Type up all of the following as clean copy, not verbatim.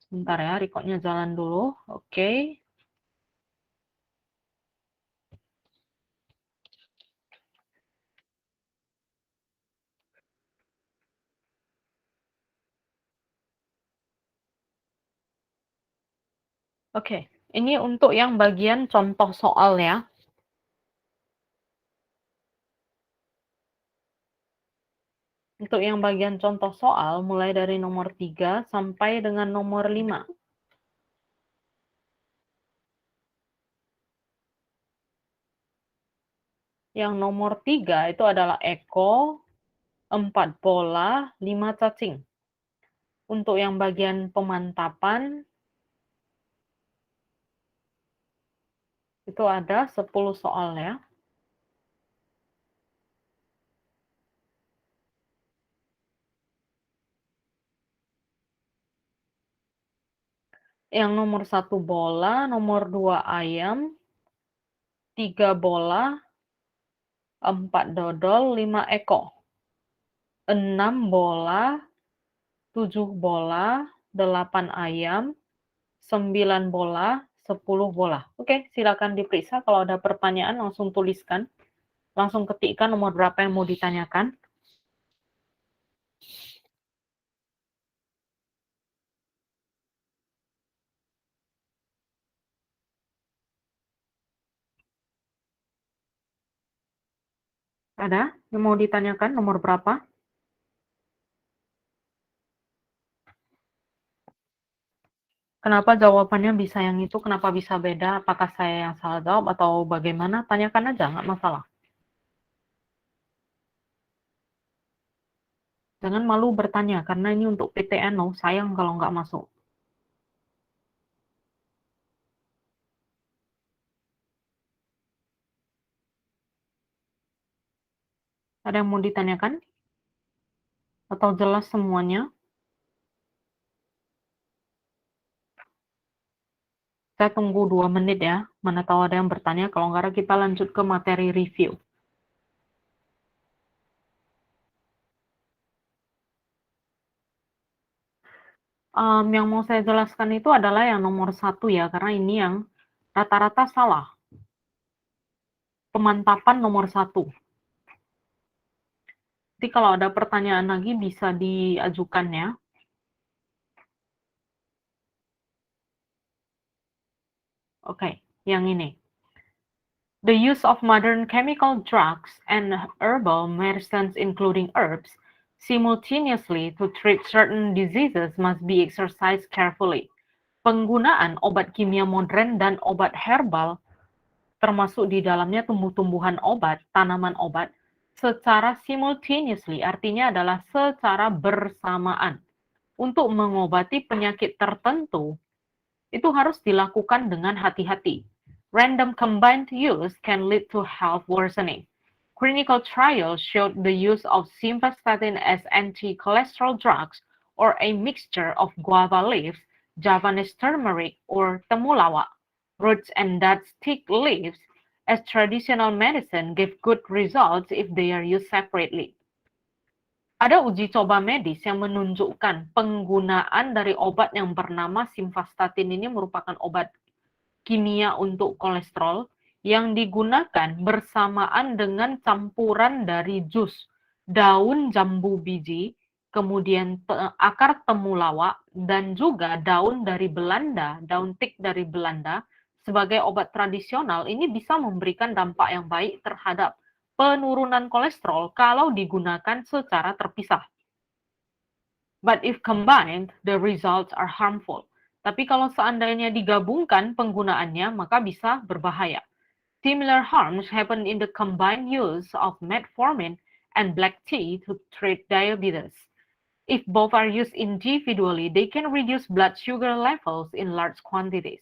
Sebentar ya, recordnya jalan dulu. Oke. Oke, ini untuk yang bagian contoh soal ya. Untuk yang bagian contoh soal, mulai dari nomor 3 sampai dengan nomor 5. Yang nomor 3 itu adalah Eko, 4 bola, 5 cacing. Untuk yang bagian pemantapan, itu ada 10 soal ya. Yang nomor 1 bola, nomor 2 ayam, 3 bola, 4 dodol, 5 eko. 6 bola, 7 bola, 8 ayam, 9 bola, 10 bola. Oke, silakan diperiksa. Kalau ada pertanyaan langsung tuliskan. Langsung ketikkan nomor berapa yang mau ditanyakan. Ada yang mau ditanyakan nomor berapa? Kenapa jawabannya bisa yang itu? Kenapa bisa beda? Apakah saya yang salah jawab atau bagaimana? Tanyakan aja, nggak masalah. Jangan malu bertanya, karena ini untuk PTN loh. Sayang kalau nggak masuk. Ada yang mau ditanyakan? Atau jelas semuanya? Saya tunggu 2 menit ya. Mana tahu ada yang bertanya. Kalau nggak ada, kita lanjut ke materi review. Yang mau saya jelaskan itu adalah yang nomor 1 ya, karena ini yang rata-rata salah. Pemantapan nomor 1. Jadi kalau ada pertanyaan lagi bisa diajukan ya. Oke, yang ini. The use of modern chemical drugs and herbal medicines, including herbs, simultaneously to treat certain diseases must be exercised carefully. Penggunaan obat kimia modern dan obat herbal, termasuk di dalamnya tumbuh-tumbuhan obat, tanaman obat, secara simultaneously, artinya adalah secara bersamaan. Untuk mengobati penyakit tertentu, itu harus dilakukan dengan hati-hati. Random combined use can lead to health worsening. Clinical trials showed the use of simvastatin as anti-cholesterol drugs or a mixture of guava leaves, Javanese turmeric or temulawak, roots and dead stick leaves as traditional medicine give good results if they are used separately. Ada uji coba medis yang menunjukkan penggunaan dari obat yang bernama simvastatin ini merupakan obat kimia untuk kolesterol yang digunakan bersamaan dengan campuran dari jus daun jambu biji, kemudian akar temulawak, dan juga daun dari Belanda, daun tik dari Belanda, sebagai obat tradisional. Ini bisa memberikan dampak yang baik terhadap penurunan kolesterol kalau digunakan secara terpisah. But if combined, the results are harmful. Tapi kalau seandainya digabungkan penggunaannya, maka bisa berbahaya. Similar harms happen in the combined use of metformin and black tea to treat diabetes. If both are used individually, they can reduce blood sugar levels in large quantities.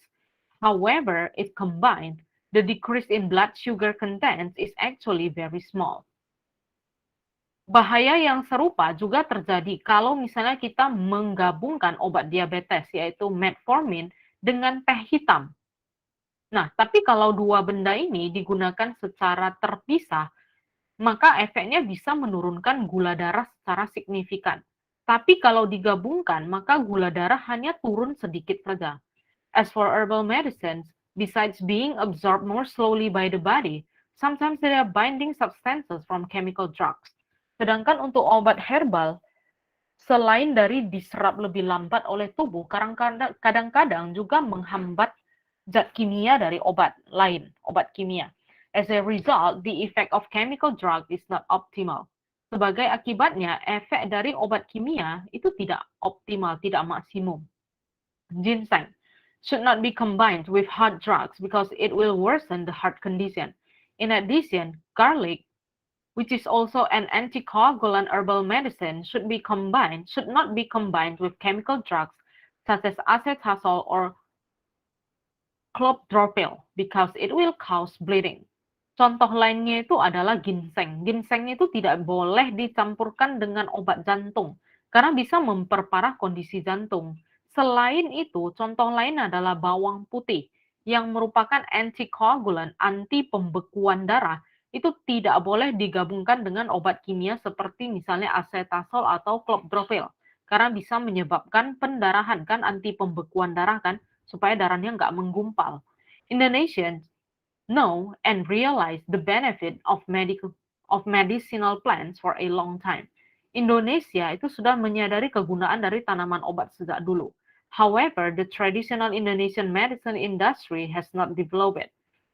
However, if combined, the decrease in blood sugar content is actually very small. Bahaya yang serupa juga terjadi kalau misalnya kita menggabungkan obat diabetes, yaitu metformin, dengan teh hitam. Nah, tapi kalau dua benda ini digunakan secara terpisah, maka efeknya bisa menurunkan gula darah secara signifikan. Tapi kalau digabungkan, maka gula darah hanya turun sedikit saja. As for herbal medicines, besides being absorbed more slowly by the body, sometimes there are binding substances from chemical drugs. Sedangkan untuk obat herbal, selain dari diserap lebih lambat oleh tubuh, kadang-kadang juga menghambat zat kimia dari obat lain, obat kimia. As a result, the effect of chemical drug is not optimal. Sebagai akibatnya, efek dari obat kimia itu tidak optimal, tidak maksimum. Ginseng should not be combined with hard drugs because it will worsen the heart condition. In addition, garlic, which is also an anticoagulant herbal medicine, should not be combined with chemical drugs such as acetazole or clopidogrel because it will cause bleeding. Contoh lainnya itu adalah ginseng. Ginseng itu tidak boleh dicampurkan dengan obat jantung karena bisa memperparah kondisi jantung. Selain itu, contoh lain adalah bawang putih yang merupakan antikoagulan, anti pembekuan darah. Itu tidak boleh digabungkan dengan obat kimia seperti misalnya acetazole atau clopidogrel karena bisa menyebabkan pendarahan kan, anti pembekuan darah kan, supaya darahnya nggak menggumpal. Indonesians know and realize the benefit of medicinal plants for a long time. Indonesia itu sudah menyadari kegunaan dari tanaman obat sejak dulu. However, the traditional Indonesian medicine industry has not developed it.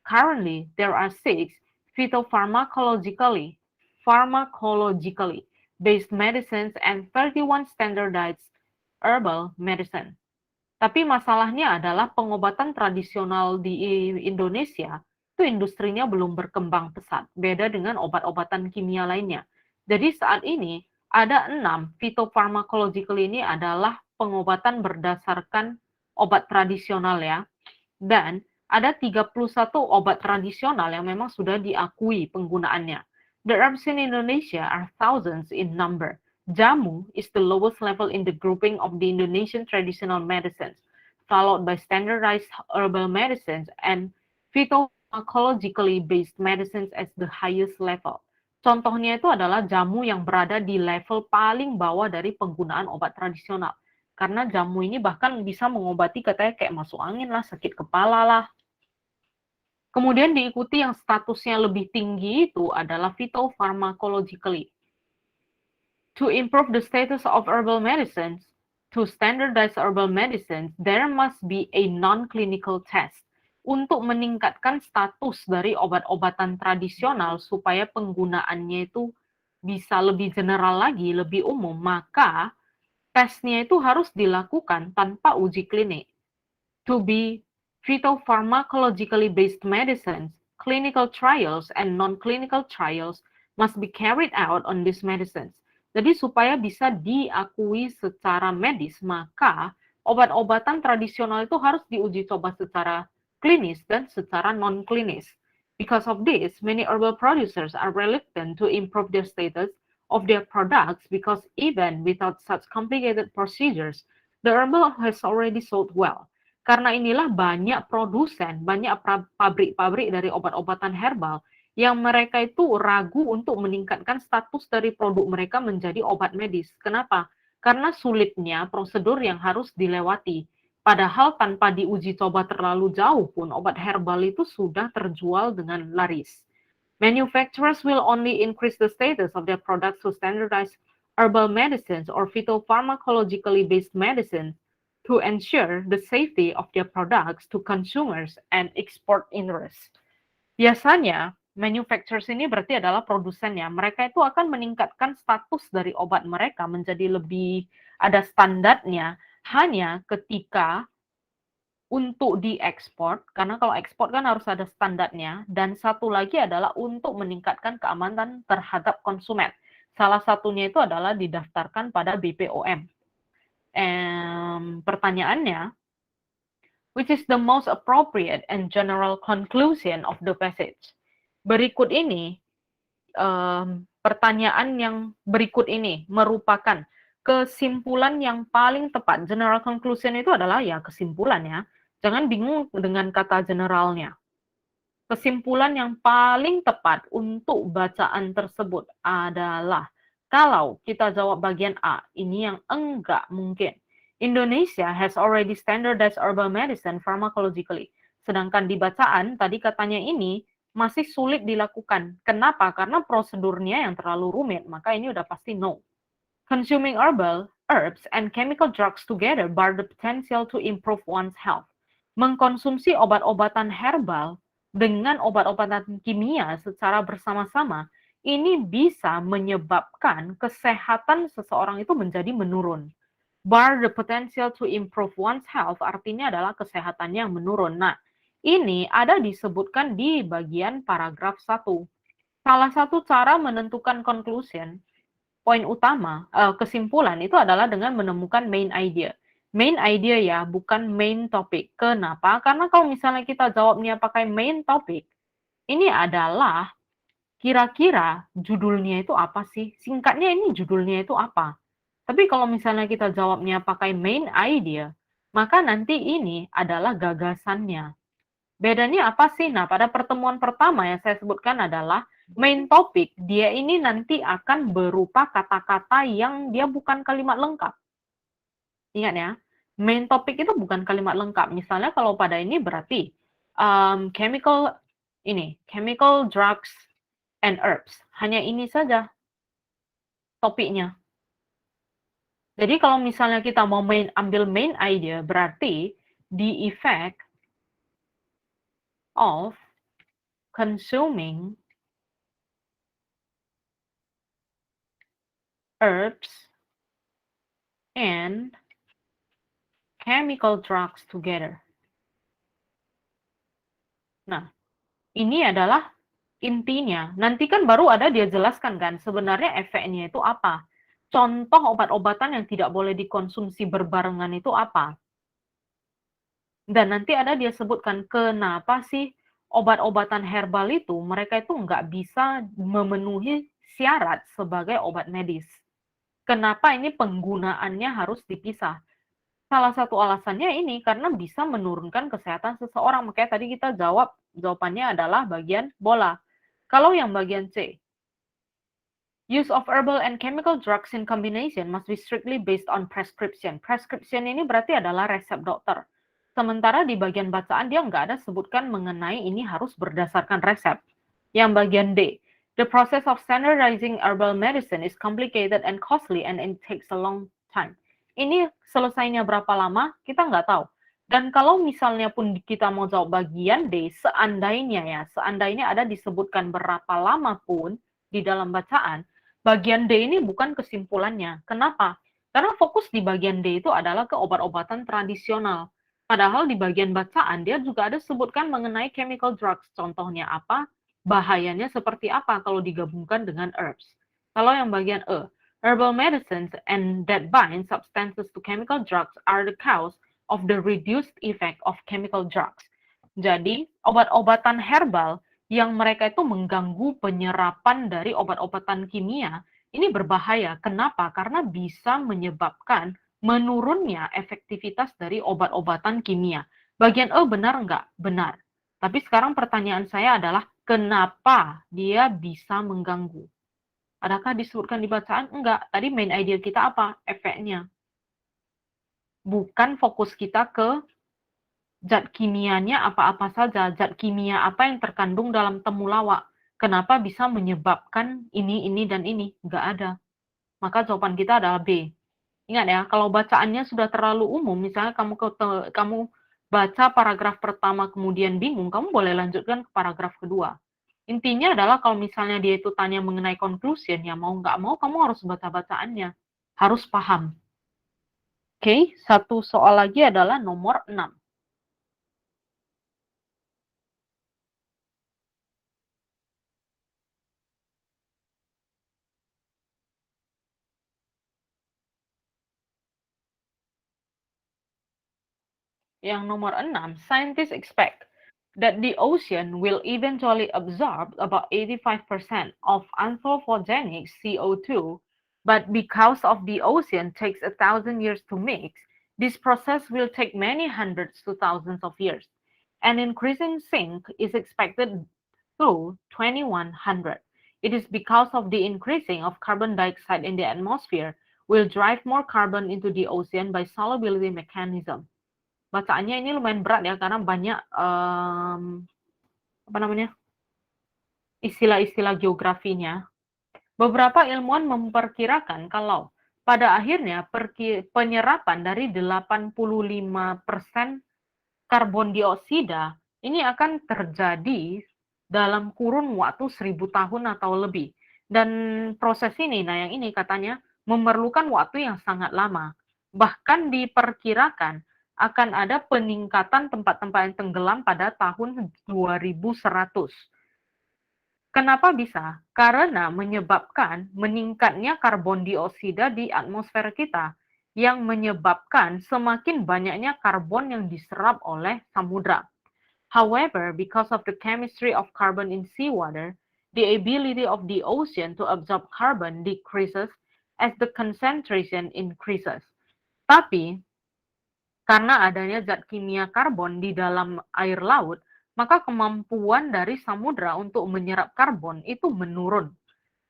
Currently, there are 6 phytopharmacologically based medicines and 31 standardized herbal medicine. Tapi masalahnya adalah pengobatan tradisional di Indonesia itu industrinya belum berkembang pesat, beda dengan obat-obatan kimia lainnya. Jadi saat ini ada 6 phytopharmacological ini adalah pengobatan berdasarkan obat tradisional ya. Dan ada 31 obat tradisional yang memang sudah diakui penggunaannya. The herbs in Indonesia are thousands in number. Jamu is the lowest level in the grouping of the Indonesian traditional medicines, followed by standardized herbal medicines and phytopharmacologically based medicines as the highest level. Contohnya itu adalah jamu yang berada di level paling bawah dari penggunaan obat tradisional. Karena jamu ini bahkan bisa mengobati katanya kayak masuk angin lah, sakit kepala lah. Kemudian diikuti yang statusnya lebih tinggi itu adalah phytopharmacologically. To improve the status of herbal medicines, to standardize herbal medicines, there must be a non-clinical test. Untuk meningkatkan status dari obat-obatan tradisional supaya penggunaannya itu bisa lebih general lagi, lebih umum, maka tesnya itu harus dilakukan tanpa uji klinik. To be phytopharmacologically based medicines, clinical trials and non-clinical trials must be carried out on these medicines. Jadi supaya bisa diakui secara medis, maka obat-obatan tradisional itu harus diuji coba secara klinis dan secara non-klinis. Because of this, many herbal producers are reluctant to improve their status of their products because even without such complicated procedures, the herbal has already sold well. Karena inilah banyak produsen, banyak pabrik-pabrik dari obat-obatan herbal yang mereka itu ragu untuk meningkatkan status dari produk mereka menjadi obat medis. Kenapa? Karena sulitnya prosedur yang harus dilewati. Padahal tanpa diuji coba terlalu jauh pun obat herbal itu sudah terjual dengan laris. Manufacturers will only increase the status of their products to standardize herbal medicines or phytopharmacologically based medicines to ensure the safety of their products to consumers and export interests. Biasanya, manufacturers ini berarti adalah produsennya. Mereka itu akan meningkatkan status dari obat mereka menjadi lebih ada standarnya hanya ketika untuk diekspor, karena kalau ekspor kan harus ada standarnya, dan satu lagi adalah untuk meningkatkan keamanan terhadap konsumen. Salah satunya itu adalah didaftarkan pada BPOM. Pertanyaannya, which is the most appropriate and general conclusion of the passage? Berikut ini, pertanyaan yang berikut ini merupakan kesimpulan yang paling tepat. General conclusion itu adalah ya kesimpulan ya. Jangan bingung dengan kata generalnya. Kesimpulan yang paling tepat untuk bacaan tersebut adalah Kalau kita jawab bagian A, ini yang enggak mungkin. Indonesia has already standardized herbal medicine pharmacologically. Sedangkan di bacaan, tadi katanya ini masih sulit dilakukan. Kenapa? Karena prosedurnya yang terlalu rumit, maka ini udah pasti no. Consuming herbal, herbs, and chemical drugs together bar the potential to improve one's health. Mengkonsumsi obat-obatan herbal dengan obat-obatan kimia secara bersama-sama ini bisa menyebabkan kesehatan seseorang itu menjadi menurun. Bar the potential to improve one's health artinya adalah kesehatannya yang menurun. Nah, ini ada disebutkan di bagian paragraf 1. Salah satu cara menentukan conclusion poin utama, kesimpulan itu adalah dengan menemukan main idea. Main idea ya, bukan main topic. Kenapa? Karena kalau misalnya kita jawabnya pakai main topic, ini adalah kira-kira judulnya itu apa sih? Singkatnya ini judulnya itu apa? Tapi kalau misalnya kita jawabnya pakai main idea, maka nanti ini adalah gagasannya. Bedanya apa sih? Nah, pada pertemuan pertama yang saya sebutkan adalah main topic, dia ini nanti akan berupa kata-kata yang dia bukan kalimat lengkap. Ingat ya, main topic itu bukan kalimat lengkap. Misalnya kalau pada ini berarti chemical drugs and herbs. Hanya ini saja topiknya. Jadi kalau misalnya kita mau ambil main idea, berarti the effect of consuming herbs and chemical drugs together. Nah, ini adalah intinya. Nanti kan baru ada dia jelaskan kan, sebenarnya efeknya itu apa. Contoh obat-obatan yang tidak boleh dikonsumsi berbarengan itu apa. Dan nanti ada dia sebutkan kenapa sih obat-obatan herbal itu mereka itu nggak bisa memenuhi syarat sebagai obat medis. Kenapa ini penggunaannya harus dipisah? Salah satu alasannya ini karena bisa menurunkan kesehatan seseorang. Makanya tadi kita jawabannya adalah bagian bola. Kalau yang bagian C, use of herbal and chemical drugs in combination must be strictly based on prescription. Prescription ini berarti adalah resep dokter. Sementara di bagian bacaan dia nggak ada sebutkan mengenai ini harus berdasarkan resep. Yang bagian D, the process of standardizing herbal medicine is complicated and costly and it takes a long time. Ini selesainya berapa lama, kita nggak tahu. Dan kalau misalnya pun kita mau jawab bagian D, seandainya ada disebutkan berapa lama pun di dalam bacaan, bagian D ini bukan kesimpulannya. Kenapa? Karena fokus di bagian D itu adalah ke obat-obatan tradisional. Padahal di bagian bacaan dia juga ada sebutkan mengenai chemical drugs. Contohnya apa? Bahayanya seperti apa kalau digabungkan dengan herbs. Kalau yang bagian E, herbal medicines and that bind substances to chemical drugs are the cause of the reduced effect of chemical drugs. Jadi, obat-obatan herbal yang mereka itu mengganggu penyerapan dari obat-obatan kimia, ini berbahaya. Kenapa? Karena bisa menyebabkan menurunnya efektivitas dari obat-obatan kimia. Bagian E benar nggak? Benar. Tapi sekarang pertanyaan saya adalah, kenapa dia bisa mengganggu? Adakah disebutkan di bacaan? Enggak. Tadi main idea kita apa? Efeknya. Bukan fokus kita ke zat kimianya apa-apa saja. Zat kimia apa yang terkandung dalam temulawak. Kenapa bisa menyebabkan ini, dan ini? Enggak ada. Maka jawaban kita adalah B. Ingat ya, kalau bacaannya sudah terlalu umum, misalnya kamu baca paragraf pertama kemudian bingung, kamu boleh lanjutkan ke paragraf kedua. Intinya adalah kalau misalnya dia itu tanya mengenai conclusion, ya mau nggak mau kamu harus baca bacaannya. Harus paham. Oke, satu soal lagi adalah nomor 6. Yang nomor 6, scientists expect that the ocean will eventually absorb about 85% of anthropogenic CO2, but because of the ocean takes 1,000 years to mix, this process will take many hundreds to thousands of years. An increasing sink is expected through 2100. It is because of the increasing of carbon dioxide in the atmosphere will drive more carbon into the ocean by solubility mechanism. Bacaannya ini lumayan berat ya karena banyak apa namanya istilah-istilah geografinya. Beberapa ilmuwan memperkirakan kalau pada akhirnya penyerapan dari 85% karbon dioksida ini akan terjadi dalam kurun waktu 1000 tahun atau lebih. Dan proses ini, nah yang ini katanya memerlukan waktu yang sangat lama. Bahkan diperkirakan akan ada peningkatan tempat-tempat yang tenggelam pada tahun 2100. Kenapa bisa? Karena menyebabkan meningkatnya karbon dioksida di atmosfer kita yang menyebabkan semakin banyaknya karbon yang diserap oleh samudra. However, because of the chemistry of carbon in seawater, the ability of the ocean to absorb carbon decreases as the concentration increases. Tapi, karena adanya zat kimia karbon di dalam air laut, maka kemampuan dari samudra untuk menyerap karbon itu menurun.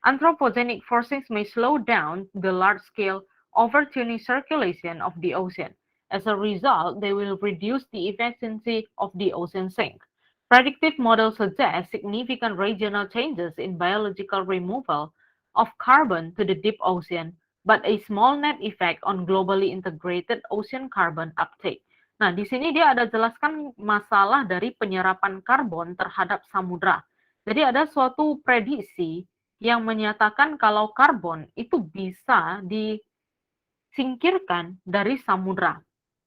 Anthropogenic forcings may slow down the large-scale overturning circulation of the ocean. As a result, they will reduce the efficiency of the ocean sink. Predictive models suggest significant regional changes in biological removal of carbon to the deep ocean, but a small net effect on globally integrated ocean carbon uptake. Nah, di sini dia ada jelaskan masalah dari penyerapan karbon terhadap samudra. Jadi ada suatu prediksi yang menyatakan kalau karbon itu bisa disingkirkan dari samudra.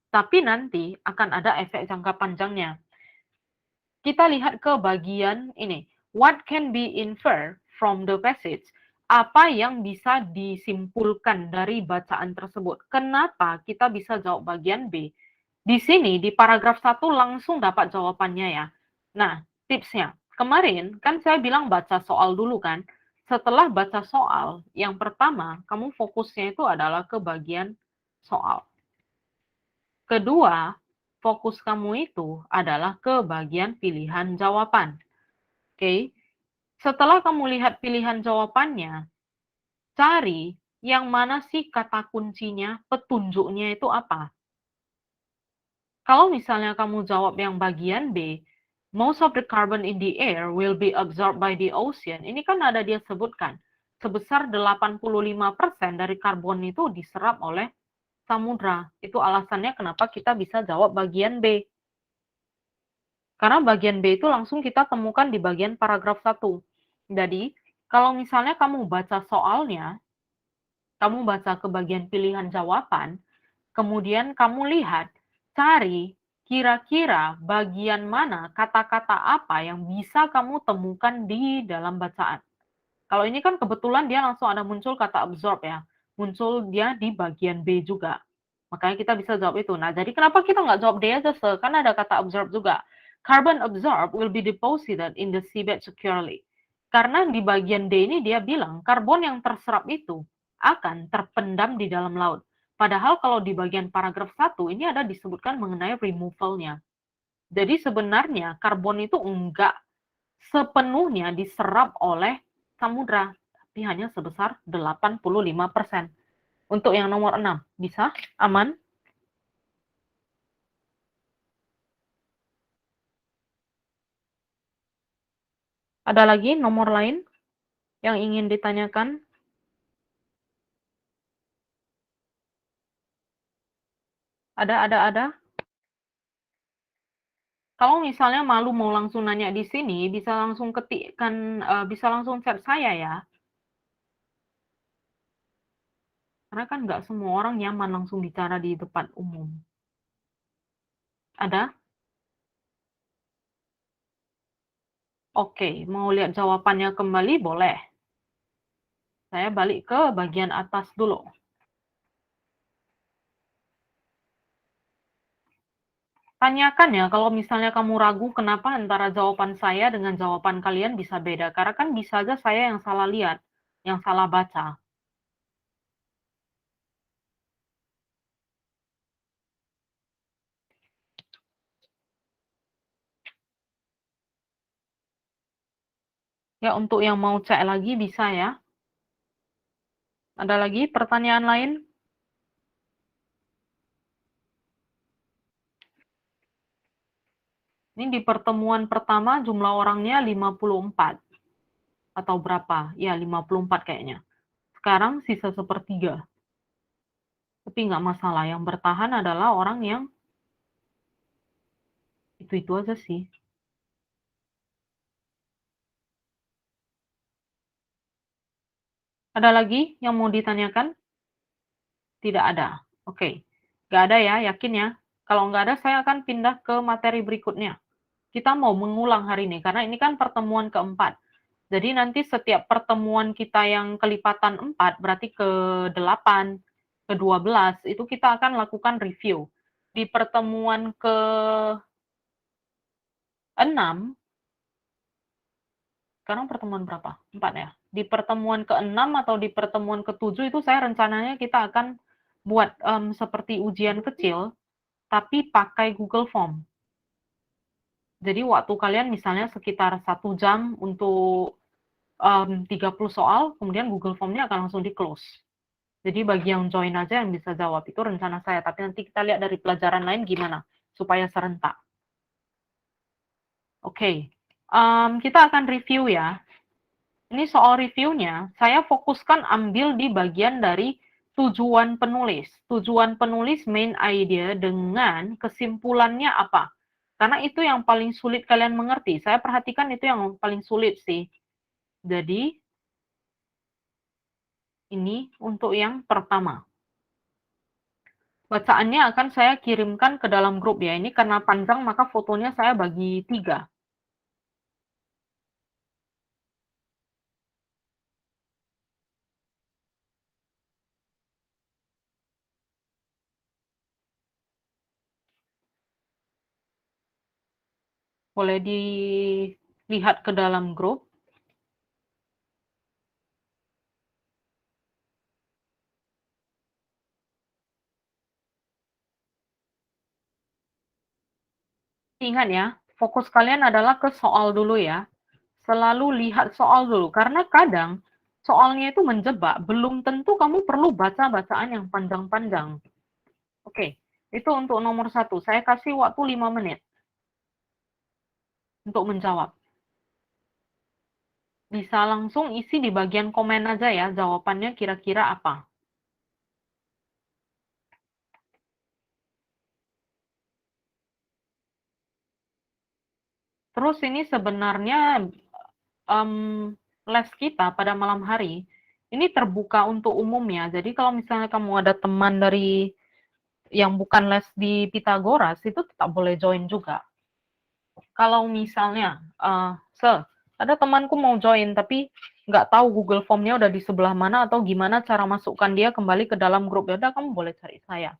Tapi nanti akan ada efek jangka panjangnya. Kita lihat ke bagian ini. What can be inferred from the passage? Apa yang bisa disimpulkan dari bacaan tersebut? Kenapa kita bisa jawab bagian B? Di sini, di paragraf 1 langsung dapat jawabannya ya. Nah, tipsnya. Kemarin kan saya bilang baca soal dulu kan. Setelah baca soal, yang pertama, kamu fokusnya itu adalah ke bagian soal. Kedua, fokus kamu itu adalah ke bagian pilihan jawaban. Oke, setelah kamu lihat pilihan jawabannya, cari yang mana sih kata kuncinya, petunjuknya itu apa. Kalau misalnya kamu jawab yang bagian B, most of the carbon in the air will be absorbed by the ocean. Ini kan ada dia sebutkan, sebesar 85% dari karbon itu diserap oleh samudra. Itu alasannya kenapa kita bisa jawab bagian B. Karena bagian B itu langsung kita temukan di bagian paragraf 1. Jadi, kalau misalnya kamu baca soalnya, kamu baca ke bagian pilihan jawaban, kemudian kamu lihat, cari kira-kira bagian mana kata-kata apa yang bisa kamu temukan di dalam bacaan. Kalau ini kan kebetulan dia langsung ada muncul kata absorb ya, muncul dia di bagian B juga. Makanya kita bisa jawab itu. Nah, jadi kenapa kita nggak jawab D aja, karena ada kata absorb juga. Carbon absorbed will be deposited in the seabed securely. Karena di bagian D ini dia bilang, karbon yang terserap itu akan terpendam di dalam laut. Padahal kalau di bagian paragraf 1 ini ada disebutkan mengenai removal-nya. Jadi sebenarnya karbon itu enggak sepenuhnya diserap oleh samudra, tapi hanya sebesar 85%. Untuk yang nomor 6, bisa? Aman? Ada lagi nomor lain yang ingin ditanyakan? Ada. Kalau misalnya malu mau langsung nanya di sini, bisa langsung ketikkan, bisa langsung chat saya ya. Karena kan nggak semua orang nyaman langsung bicara di depan umum. Ada? Oke, mau lihat jawabannya kembali boleh. Saya balik ke bagian atas dulu. Tanyakan ya, kalau misalnya kamu ragu kenapa antara jawaban saya dengan jawaban kalian bisa beda. Karena kan bisa aja saya yang salah lihat, yang salah baca. Ya, untuk yang mau cek lagi bisa ya. Ada lagi pertanyaan lain? Ini di pertemuan pertama jumlah orangnya 54 atau berapa? Ya, 54 kayaknya. Sekarang sisa sepertiga. Tapi nggak masalah, yang bertahan adalah orang yang itu-itu aja sih. Ada lagi yang mau ditanyakan? Tidak ada. Oke. Nggak ada ya, yakin ya? Kalau nggak ada, saya akan pindah ke materi berikutnya. Kita mau mengulang hari ini, karena ini kan pertemuan keempat. Jadi nanti setiap pertemuan kita yang kelipatan 4, berarti ke-8, ke-12, itu kita akan lakukan review. Di pertemuan ke-6, sekarang pertemuan berapa? 4 ya? Di pertemuan ke-6 atau di pertemuan ke-7 itu saya rencananya kita akan buat seperti ujian kecil, tapi pakai Google Form. Jadi waktu kalian misalnya sekitar 1 jam untuk 30 soal, kemudian Google Form-nya akan langsung di-close. Jadi bagi yang join aja yang bisa jawab, itu rencana saya. Tapi nanti kita lihat dari pelajaran lain gimana, supaya serentak. Oke, kita akan review ya. Ini soal reviewnya, saya fokuskan ambil di bagian dari tujuan penulis. Tujuan penulis main idea dengan kesimpulannya apa. Karena itu yang paling sulit kalian mengerti. Saya perhatikan itu yang paling sulit sih. Jadi, ini untuk yang pertama. Bacaannya akan saya kirimkan ke dalam grup ya. Ini karena panjang, maka fotonya saya bagi 3. Boleh dilihat ke dalam grup. Ingat ya, fokus kalian adalah ke soal dulu ya. Selalu lihat soal dulu, karena kadang soalnya itu menjebak. Belum tentu kamu perlu baca bacaan yang panjang-panjang. Oke, itu untuk nomor 1. Saya kasih waktu 5 menit untuk menjawab. Bisa langsung isi di bagian komen aja ya, jawabannya kira-kira apa. Terus ini sebenarnya les kita pada malam hari ini terbuka untuk umum ya. Jadi kalau misalnya kamu ada teman dari yang bukan les di Pitagoras itu tetap boleh join juga. Kalau misalnya, ada temanku mau join tapi nggak tahu Google Form-nya udah di sebelah mana atau gimana cara masukkan dia kembali ke dalam grup, ya udah kamu boleh cari saya.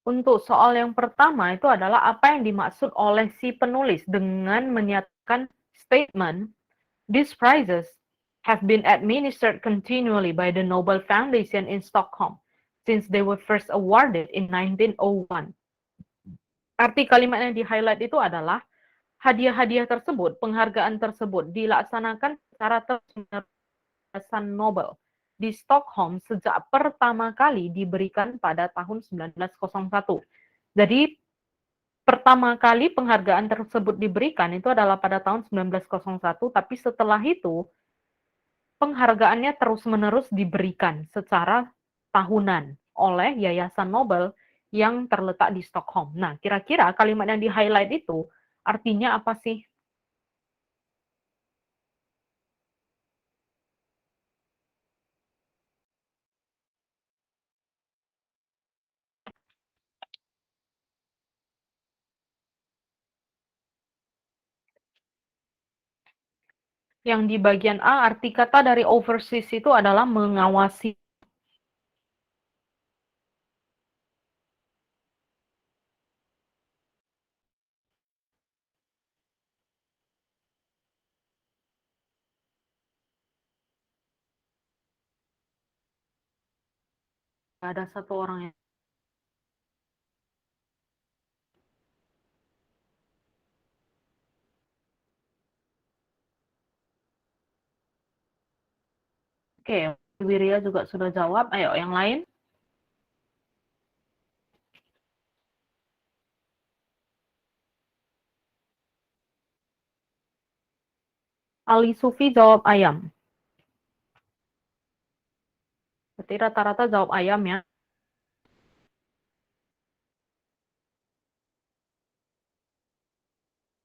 Untuk soal yang pertama itu adalah apa yang dimaksud oleh si penulis dengan menyatakan statement, "These prizes have been administered continually by the Nobel Foundation in Stockholm since they were first awarded in 1901." Arti kalimat yang di-highlight itu adalah hadiah-hadiah tersebut, penghargaan tersebut dilaksanakan secara terus-menerus Nobel di Stockholm sejak pertama kali diberikan pada tahun 1901. Jadi pertama kali penghargaan tersebut diberikan itu adalah pada tahun 1901, tapi setelah itu penghargaannya terus-menerus diberikan secara tahunan oleh Yayasan Nobel yang terletak di Stockholm. Nah, kira-kira kalimat yang di-highlight itu artinya apa sih? Yang di bagian A, arti kata dari overseas itu adalah mengawasi. Ada satu orang yang oke, Wiria juga sudah jawab. Ayo, yang lain. Ali Sufi jawab ayam. Berarti rata-rata jawab ayam ya.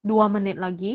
2 menit lagi.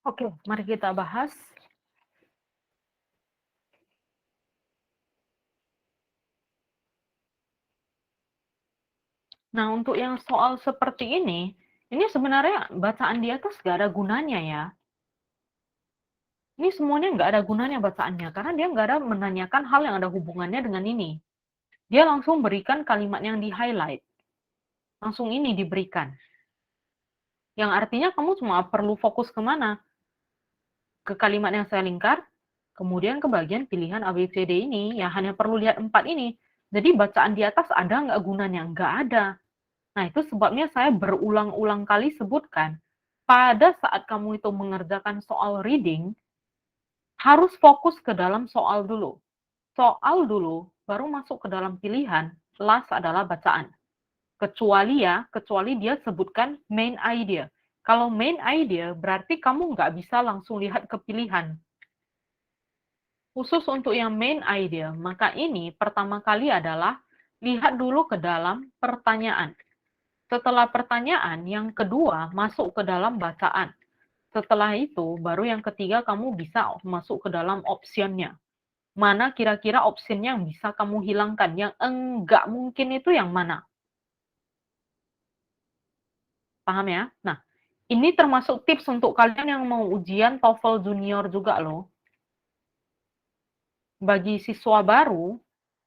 Oke, mari kita bahas. Nah, untuk yang soal seperti ini sebenarnya bacaan di atas gak ada gunanya ya. Ini semuanya nggak ada gunanya bacaannya, karena dia nggak ada menanyakan hal yang ada hubungannya dengan ini. Dia langsung berikan kalimat yang di-highlight. Langsung ini diberikan. Yang artinya kamu cuma perlu fokus kemana? Ke kalimat yang saya lingkar, kemudian ke bagian pilihan A, B, C, D ini, ya hanya perlu lihat 4 ini. Jadi bacaan di atas ada nggak gunanya? Nggak ada. Nah, itu sebabnya saya berulang-ulang kali sebutkan, pada saat kamu itu mengerjakan soal reading, harus fokus ke dalam soal dulu. Soal dulu, baru masuk ke dalam pilihan, last adalah bacaan. Kecuali dia sebutkan main idea. Kalau main idea, berarti kamu nggak bisa langsung lihat ke pilihan. Khusus untuk yang main idea, maka ini pertama kali adalah lihat dulu ke dalam pertanyaan. Setelah pertanyaan, yang kedua masuk ke dalam bacaan. Setelah itu, baru yang ketiga kamu bisa masuk ke dalam optionnya. Mana kira-kira opsinya yang bisa kamu hilangkan? Yang enggak mungkin itu yang mana? Paham ya? Nah, ini termasuk tips untuk kalian yang mau ujian TOEFL junior juga loh. Bagi siswa baru,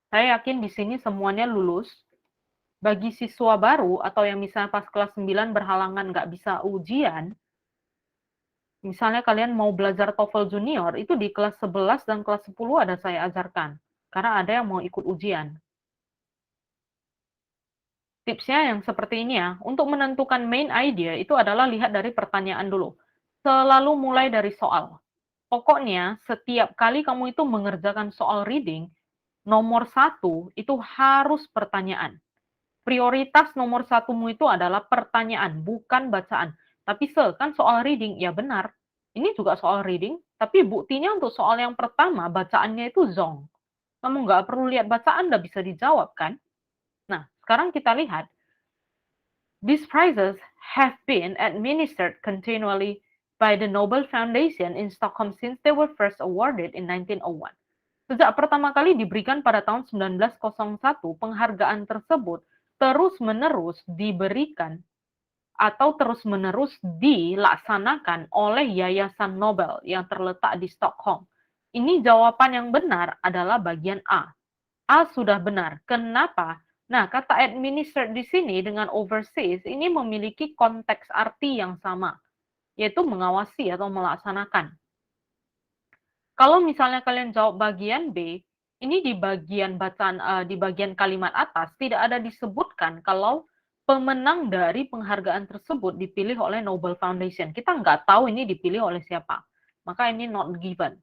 saya yakin di sini semuanya lulus. Bagi siswa baru atau yang misalnya pas kelas 9 berhalangan nggak bisa ujian, misalnya kalian mau belajar TOEFL junior, itu di kelas 11 dan kelas 10 ada saya ajarkan. Karena ada yang mau ikut ujian. Tipsnya yang seperti ini ya, untuk menentukan main idea itu adalah lihat dari pertanyaan dulu. Selalu mulai dari soal. Pokoknya setiap kali kamu itu mengerjakan soal reading, nomor satu itu harus pertanyaan. Prioritas nomor satumu itu adalah pertanyaan, bukan bacaan. Tapi kan soal reading, ya benar. Ini juga soal reading, tapi buktinya untuk soal yang pertama, bacaannya itu zong. Kamu nggak perlu lihat bacaan, udah bisa dijawab kan? Nah, sekarang kita lihat. These prizes have been administered continually by the Nobel Foundation in Stockholm since they were first awarded in 1901. Sejak pertama kali diberikan pada tahun 1901, penghargaan tersebut terus-menerus diberikan atau terus-menerus dilaksanakan oleh Yayasan Nobel yang terletak di Stockholm. Ini jawaban yang benar adalah bagian A. A sudah benar. Kenapa? Nah, kata administered di sini dengan overseas ini memiliki konteks arti yang sama, yaitu mengawasi atau melaksanakan. Kalau misalnya kalian jawab bagian B, ini di bagian bacaan di bagian kalimat atas tidak ada disebutkan kalau pemenang dari penghargaan tersebut dipilih oleh Nobel Foundation. Kita nggak tahu ini dipilih oleh siapa. Maka ini not given.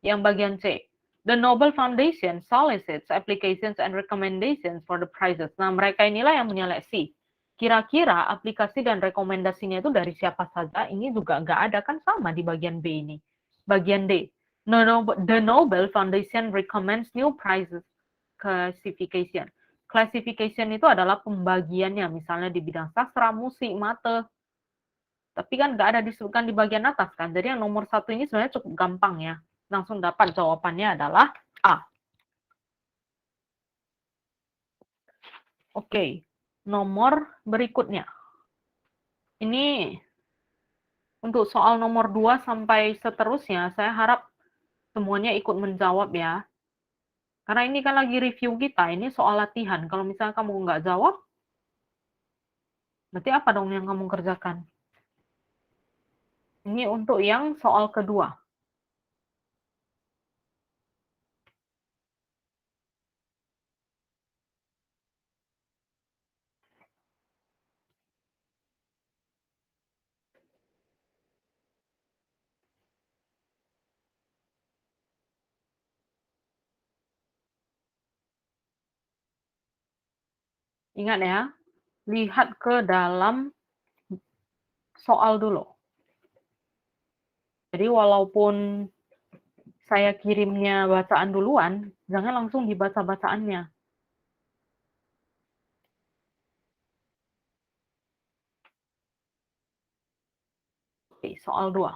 Yang bagian C, the Nobel Foundation solicits applications and recommendations for the prizes. Nah, mereka inilah yang menyeleksi. Kira-kira aplikasi dan rekomendasinya itu dari siapa saja? Ini juga nggak ada kan sama di bagian B ini. Bagian D, the Nobel Foundation recommends new prizes classification. Classification itu adalah pembagiannya, misalnya di bidang sastra, musik, mate, tapi kan nggak ada disebutkan di bagian atas kan. Jadi yang nomor satu ini sebenarnya cukup gampang ya. Langsung dapat jawabannya adalah A. Oke, nomor berikutnya. Ini untuk soal nomor 2 sampai seterusnya, saya harap semuanya ikut menjawab ya. Karena ini kan lagi review kita, ini soal latihan. Kalau misalnya kamu nggak jawab, berarti apa dong yang kamu kerjakan? Ini untuk yang soal kedua. Ingat ya, lihat ke dalam soal dulu. Jadi walaupun saya kirimnya bacaan duluan, jangan langsung dibaca bacaannya. Oke, soal 2.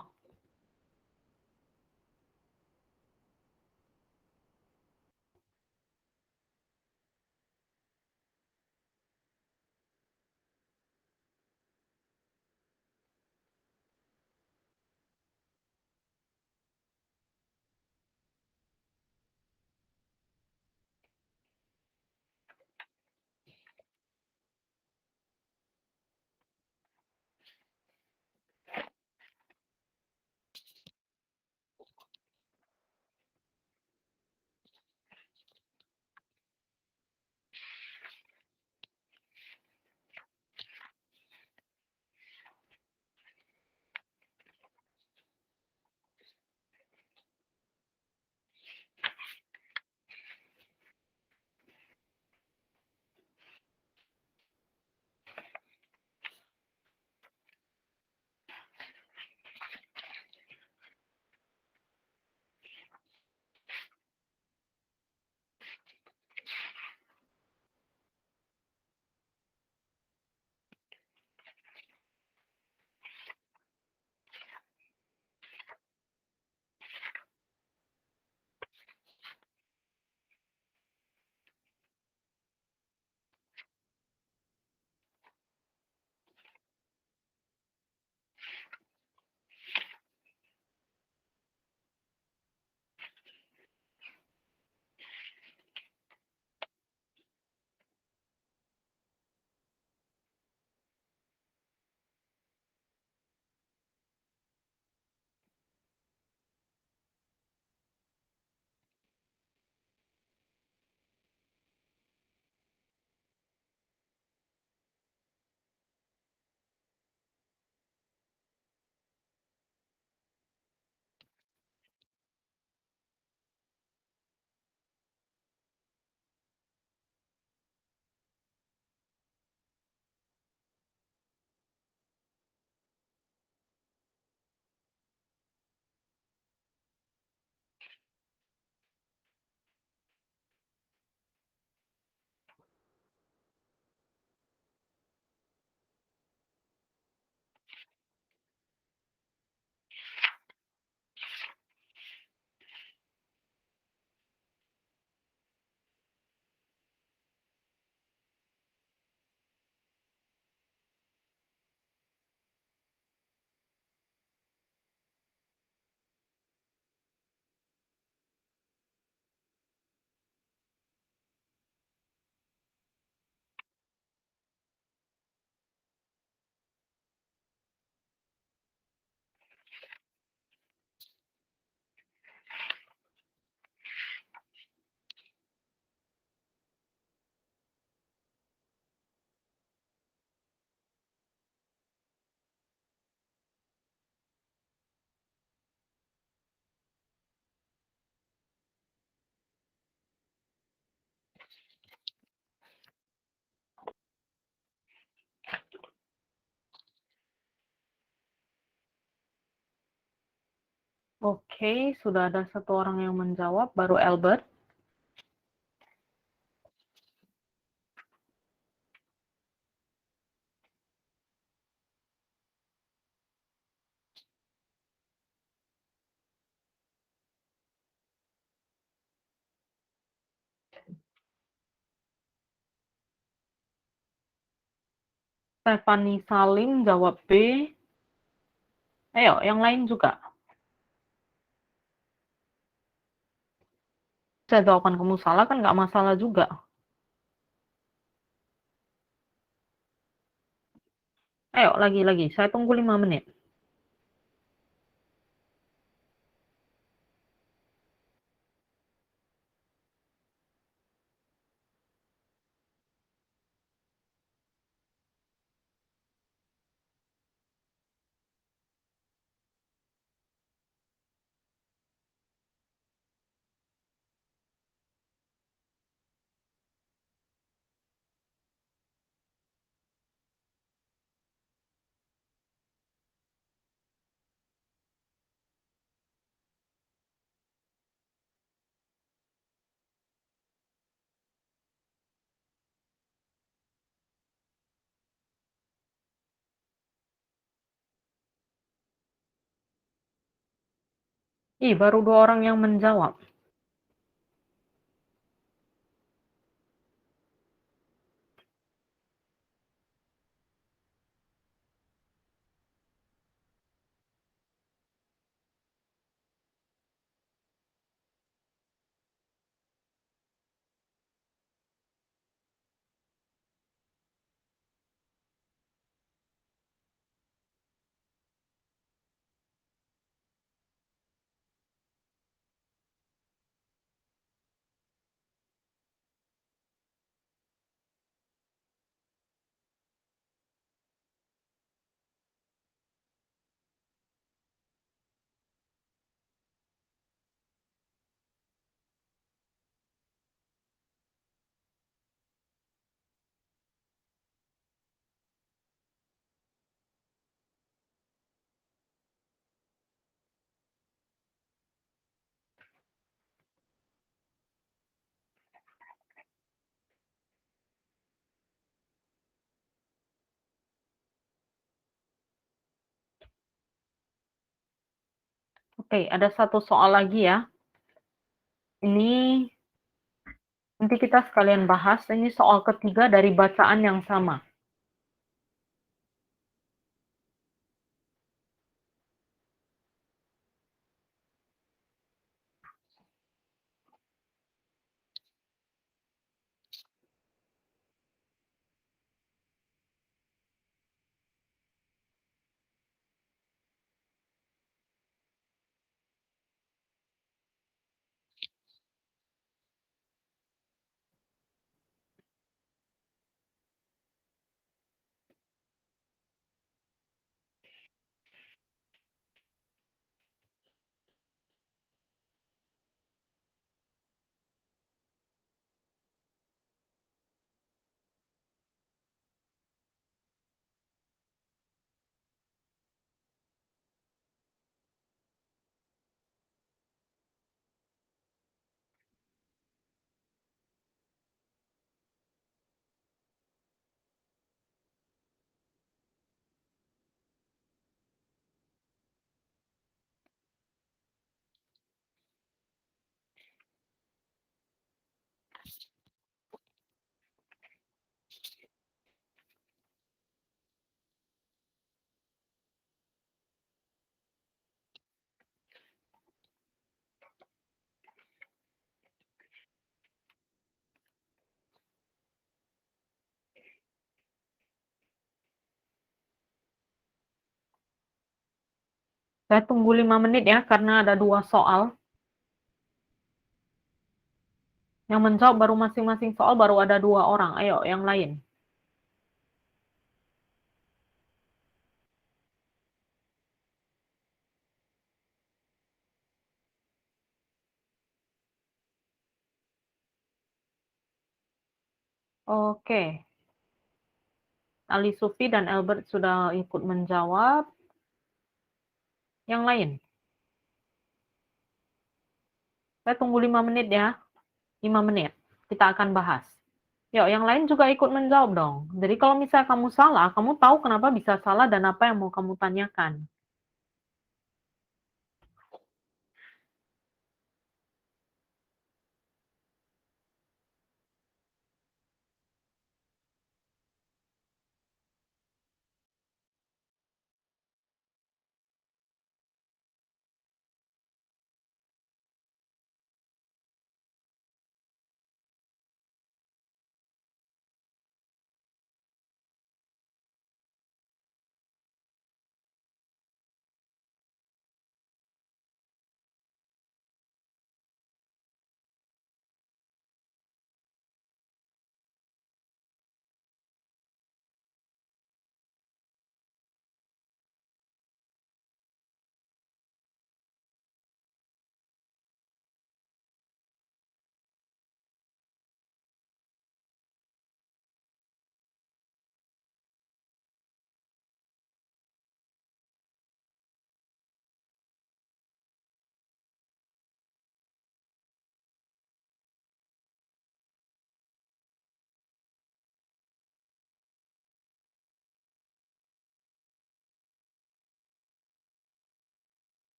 Oke, sudah ada satu orang yang menjawab, baru Albert. Stephanie Salim jawab B. Ayo, yang lain juga. Saya jawaban kamu salah kan nggak masalah juga. Ayo, lagi-lagi. Saya tunggu 5 menit. Ih, baru 2 orang yang menjawab. Oke, ada satu soal lagi ya. Ini nanti kita sekalian bahas. Ini soal ketiga dari bacaan yang sama. Saya tunggu 5 menit ya, karena ada 2 soal. Yang menjawab baru masing-masing soal baru ada 2 orang. Ayo, yang lain. Oke. Ali Sufi dan Albert sudah ikut menjawab. Yang lain. Saya tunggu 5 menit ya. 5 menit. Kita akan bahas. Yuk, yang lain juga ikut menjawab dong. Jadi kalau misalnya kamu salah, kamu tahu kenapa bisa salah dan apa yang mau kamu tanyakan.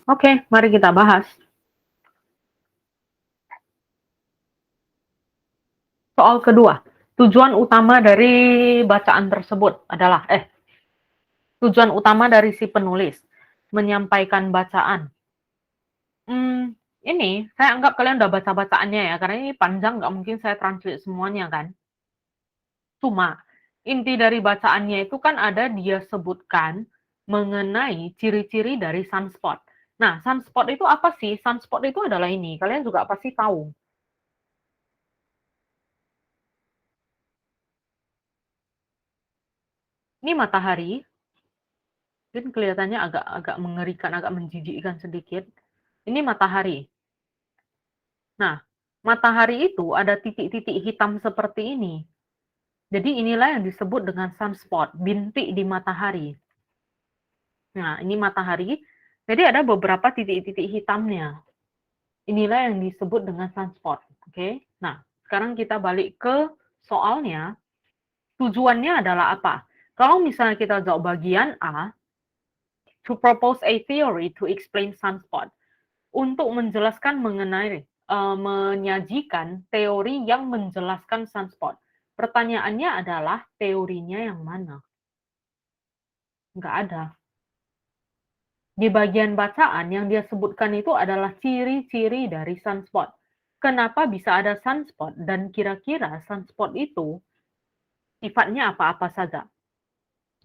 Oke, mari kita bahas. Soal kedua, tujuan utama dari bacaan tersebut adalah tujuan utama dari si penulis menyampaikan bacaan. Ini saya anggap kalian udah baca bacaannya ya, karena ini panjang nggak mungkin saya translate semuanya kan. Cuma inti dari bacaannya itu kan ada dia sebutkan mengenai ciri-ciri dari sunspot. Nah, sunspot itu apa sih? Sunspot itu adalah ini, kalian juga pasti tahu. Ini matahari, mungkin kelihatannya agak mengerikan, agak menjijikkan sedikit. Ini matahari. Nah, matahari itu ada titik-titik hitam seperti ini. Jadi inilah yang disebut dengan sunspot, bintik di matahari. Nah, ini matahari. Jadi ada beberapa titik-titik hitamnya. Inilah yang disebut dengan sunspot. Oke. Nah, sekarang kita balik ke soalnya. Tujuannya adalah apa? Kalau misalnya kita jawab bagian A, to propose a theory to explain sunspot, untuk menjelaskan mengenai menyajikan teori yang menjelaskan sunspot. Pertanyaannya adalah teorinya yang mana? Nggak ada. Di bagian bacaan yang dia sebutkan itu adalah ciri-ciri dari sunspot. Kenapa bisa ada sunspot dan kira-kira sunspot itu sifatnya apa-apa saja?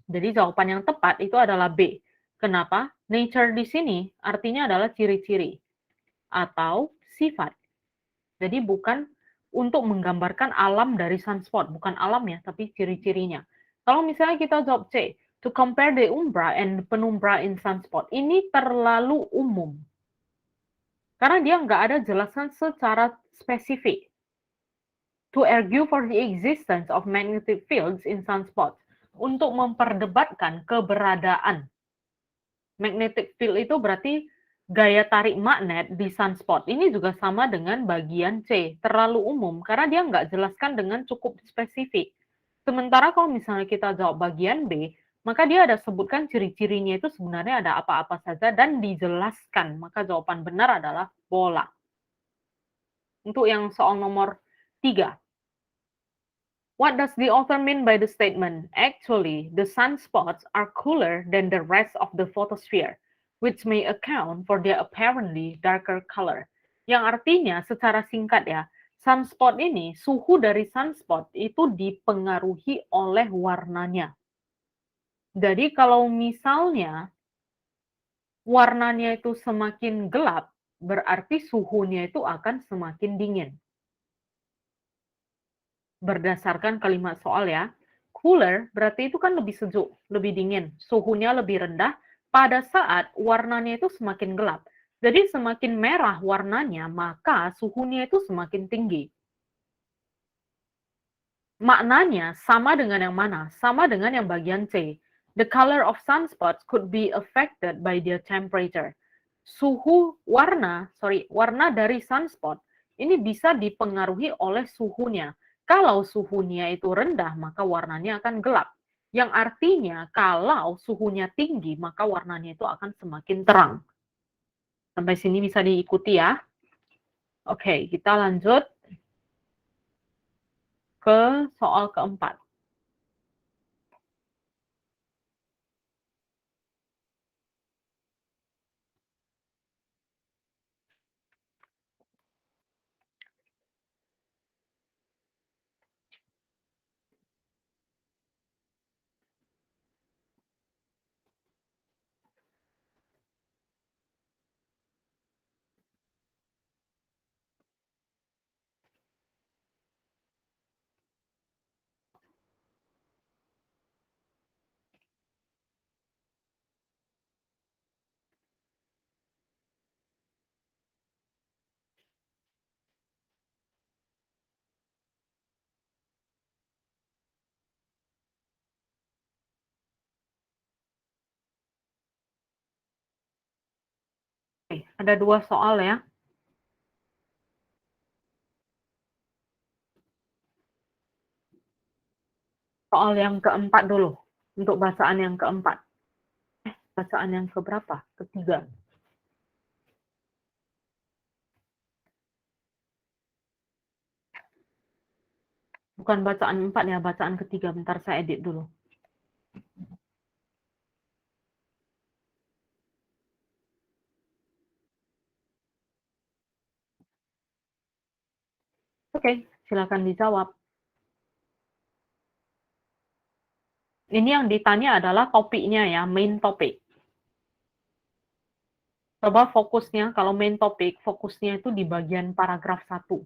Jadi jawaban yang tepat itu adalah B. Kenapa? Nature di sini artinya adalah ciri-ciri atau sifat. Jadi bukan untuk menggambarkan alam dari sunspot, bukan alamnya, tapi ciri-cirinya. Kalau misalnya kita jawab C, to compare the umbra and penumbra in sunspot, ini terlalu umum. Karena dia nggak ada jelasan secara spesifik. To argue for the existence of magnetic fields in sunspots, untuk memperdebatkan keberadaan magnetic field itu berarti gaya tarik magnet di sunspot. Ini juga sama dengan bagian C, terlalu umum karena dia nggak jelaskan dengan cukup spesifik. Sementara kalau misalnya kita jawab bagian B, maka dia ada sebutkan ciri-cirinya itu sebenarnya ada apa-apa saja dan dijelaskan. Maka jawaban benar adalah bola. Untuk yang soal nomor 3. What does the author mean by the statement? Actually, the sunspots are cooler than the rest of the photosphere, which may account for their apparently darker color. Yang artinya secara singkat ya, sunspot ini, suhu dari sunspot itu dipengaruhi oleh warnanya. Jadi kalau misalnya warnanya itu semakin gelap, berarti suhunya itu akan semakin dingin. Berdasarkan kalimat soal ya. Cooler berarti itu kan lebih sejuk, lebih dingin, suhunya lebih rendah pada saat warnanya itu semakin gelap. Jadi semakin merah warnanya, maka suhunya itu semakin tinggi. Maknanya sama dengan yang mana? Sama dengan yang bagian C. The color of sunspots could be affected by their temperature. Warna dari sunspot ini bisa dipengaruhi oleh suhunya. Kalau suhunya itu rendah, maka warnanya akan gelap. Yang artinya kalau suhunya tinggi, maka warnanya itu akan semakin terang. Sampai sini bisa diikuti ya. Oke, kita lanjut ke soal keempat. Oke, ada dua soal ya. Soal yang keempat dulu. Untuk bacaan yang keempat. Bacaan yang keberapa? Ketiga. Bukan bacaan empat ya, bacaan ketiga. Bentar saya edit dulu. Oke, silakan dijawab. Ini yang ditanya adalah topiknya ya, main topik. Coba fokusnya, kalau main topik, fokusnya itu di bagian paragraf 1.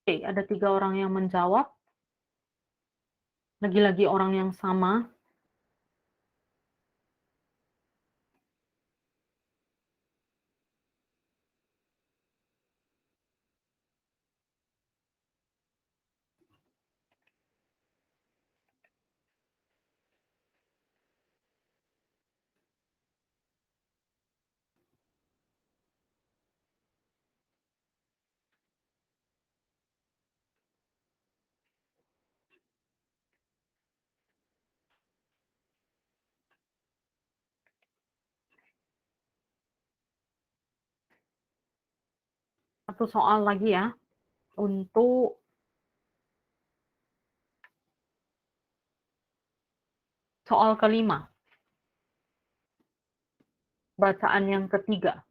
Oke, ada 3 orang yang menjawab, lagi-lagi orang yang sama. Satu soal lagi ya, untuk soal kelima, bacaan yang ketiga.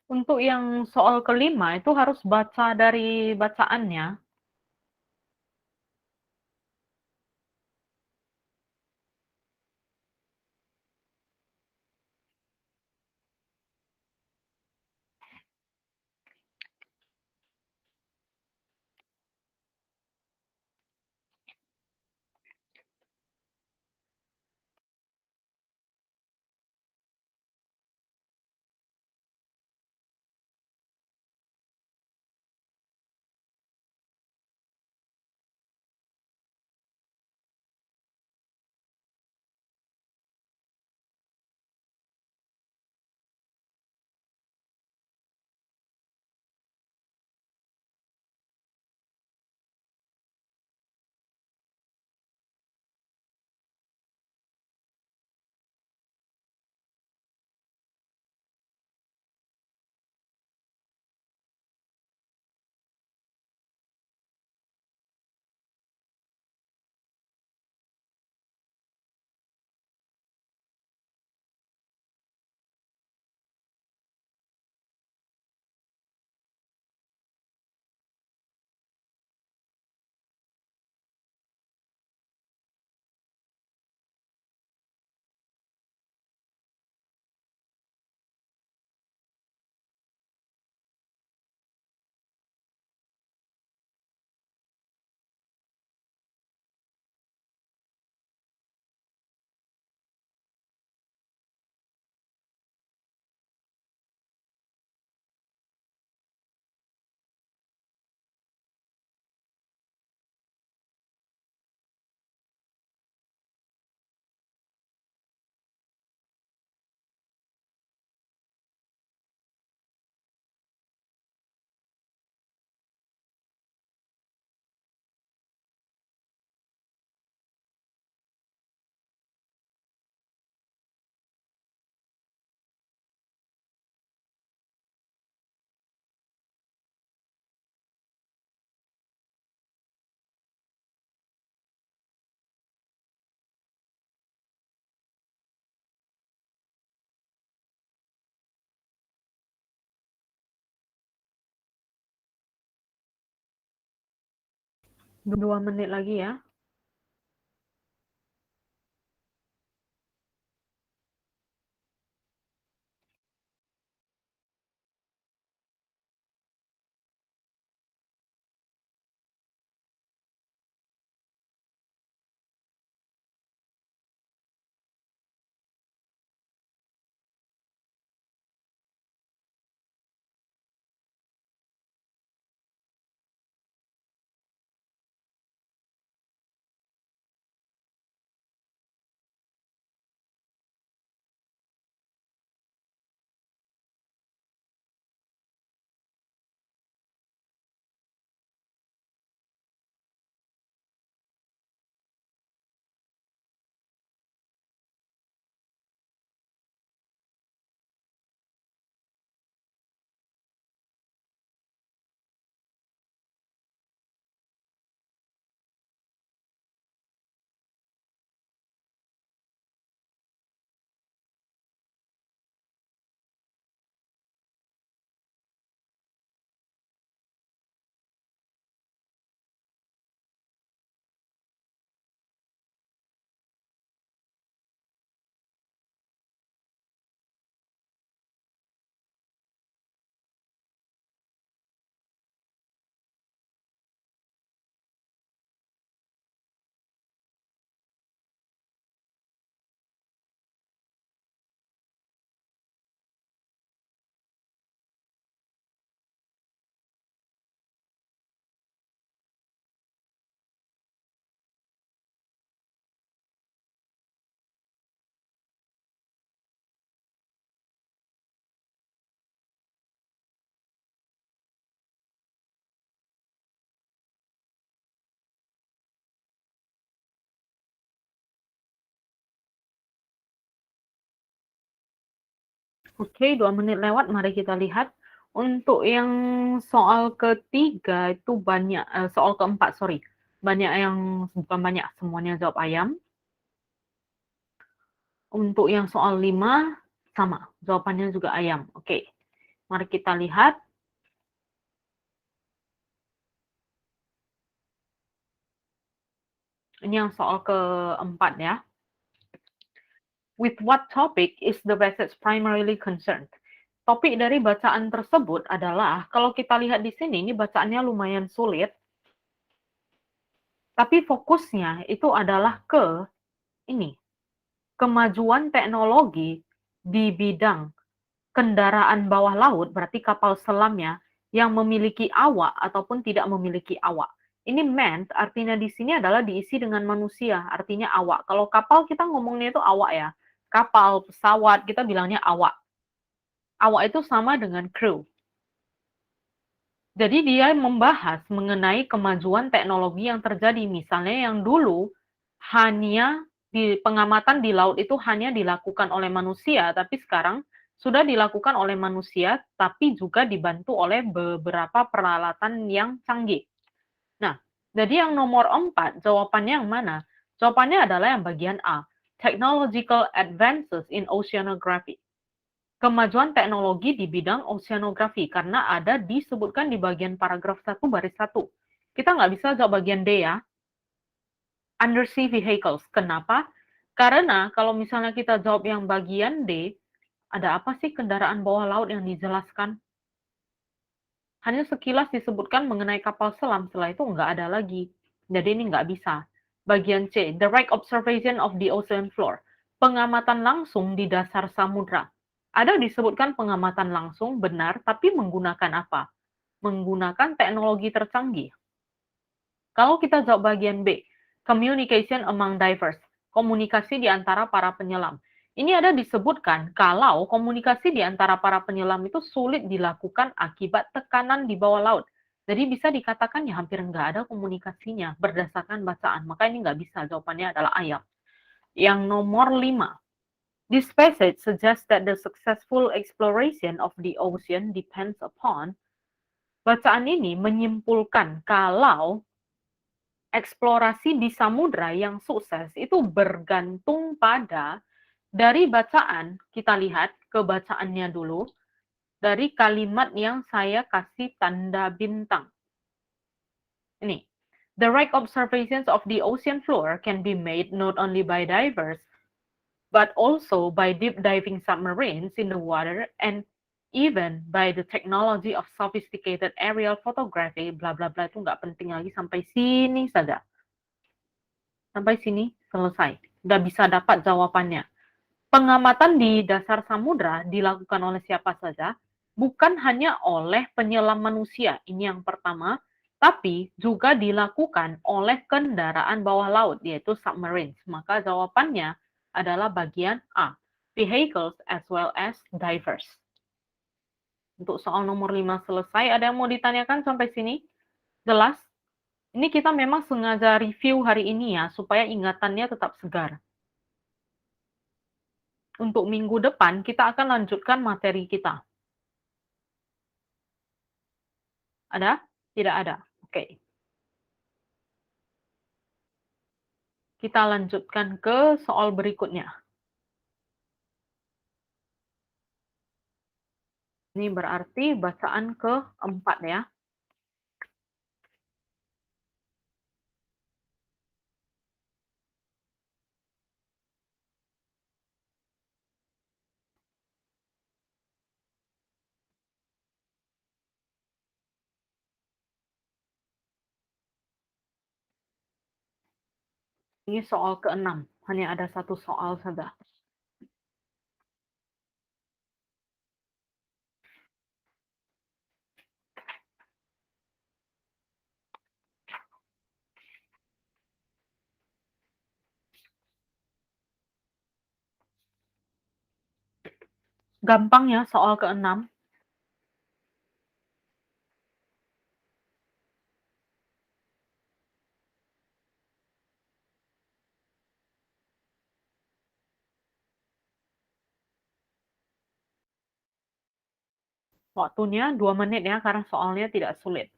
Untuk yang soal kelima itu harus baca dari bacaannya. Dua menit lagi ya. Oke, 2 menit lewat, mari kita lihat. Untuk yang soal ketiga itu banyak, soal keempat, sorry, banyak yang bukan banyak, semuanya jawab ayam. Untuk yang soal 5 sama, jawabannya juga ayam. Oke, mari kita lihat. Ini yang soal keempat ya. With what topic is the passage primarily concerned? Topik dari bacaan tersebut adalah, kalau kita lihat di sini, ini bacaannya lumayan sulit, tapi fokusnya itu adalah ke ini, kemajuan teknologi di bidang kendaraan bawah laut, berarti kapal selamnya, yang memiliki awak ataupun tidak memiliki awak. Ini meant artinya di sini adalah diisi dengan manusia, artinya awak. Kalau kapal kita ngomongnya itu awak ya. Kapal, pesawat, kita bilangnya awak. Awak itu sama dengan kru. Jadi dia membahas mengenai kemajuan teknologi yang terjadi. Misalnya yang dulu hanya di pengamatan di laut itu hanya dilakukan oleh manusia, tapi sekarang sudah dilakukan oleh manusia, tapi juga dibantu oleh beberapa peralatan yang canggih. Nah, jadi yang nomor 4, jawabannya yang mana? Jawabannya adalah yang bagian A, technological advances in oceanography. Kemajuan teknologi di bidang oceanografi, karena ada disebutkan di bagian paragraf 1 baris 1. Kita nggak bisa jawab bagian D ya. Undersea vehicles. Kenapa? Karena kalau misalnya kita jawab yang bagian D, ada apa sih kendaraan bawah laut yang dijelaskan? Hanya sekilas disebutkan mengenai kapal selam, setelah itu nggak ada lagi. Jadi ini nggak bisa. Bagian C, direct observation of the ocean floor. Pengamatan langsung di dasar samudra. Ada disebutkan pengamatan langsung, benar, tapi menggunakan apa? Menggunakan teknologi tercanggih. Kalau kita jawab bagian B, communication among divers, komunikasi di antara para penyelam. Ini ada disebutkan kalau komunikasi di antara para penyelam itu sulit dilakukan akibat tekanan di bawah laut. Jadi bisa dikatakan ya hampir nggak ada komunikasinya berdasarkan bacaan. Maka ini nggak bisa, jawabannya adalah ayam. Yang nomor 5. This passage suggests that the successful exploration of the ocean depends upon. Bacaan ini menyimpulkan kalau eksplorasi di samudra yang sukses itu bergantung pada, dari bacaan, kita lihat ke bacaannya dulu, dari kalimat yang saya kasih tanda bintang. Ini, the right observations of the ocean floor can be made not only by divers, but also by deep diving submarines in the water and even by the technology of sophisticated aerial photography, bla bla bla, itu nggak penting lagi, sampai sini saja. Sampai sini selesai. Udah bisa dapat jawabannya. Pengamatan di dasar samudra dilakukan oleh siapa saja, bukan hanya oleh penyelam manusia, ini yang pertama, tapi juga dilakukan oleh kendaraan bawah laut, yaitu submarines. Maka jawabannya adalah bagian A, vehicles as well as divers. Untuk soal nomor 5 selesai, ada yang mau ditanyakan sampai sini? Jelas? Ini kita memang sengaja review hari ini ya, supaya ingatannya tetap segar. Untuk minggu depan, kita akan lanjutkan materi kita. Ada? Tidak ada. Oke. Kita lanjutkan ke soal berikutnya. Ini berarti bacaan keempat ya. Ini soal keenam. Hanya ada satu soal saja. Gampang ya soal keenam. Waktunya 2 menit ya, karena soalnya tidak sulit.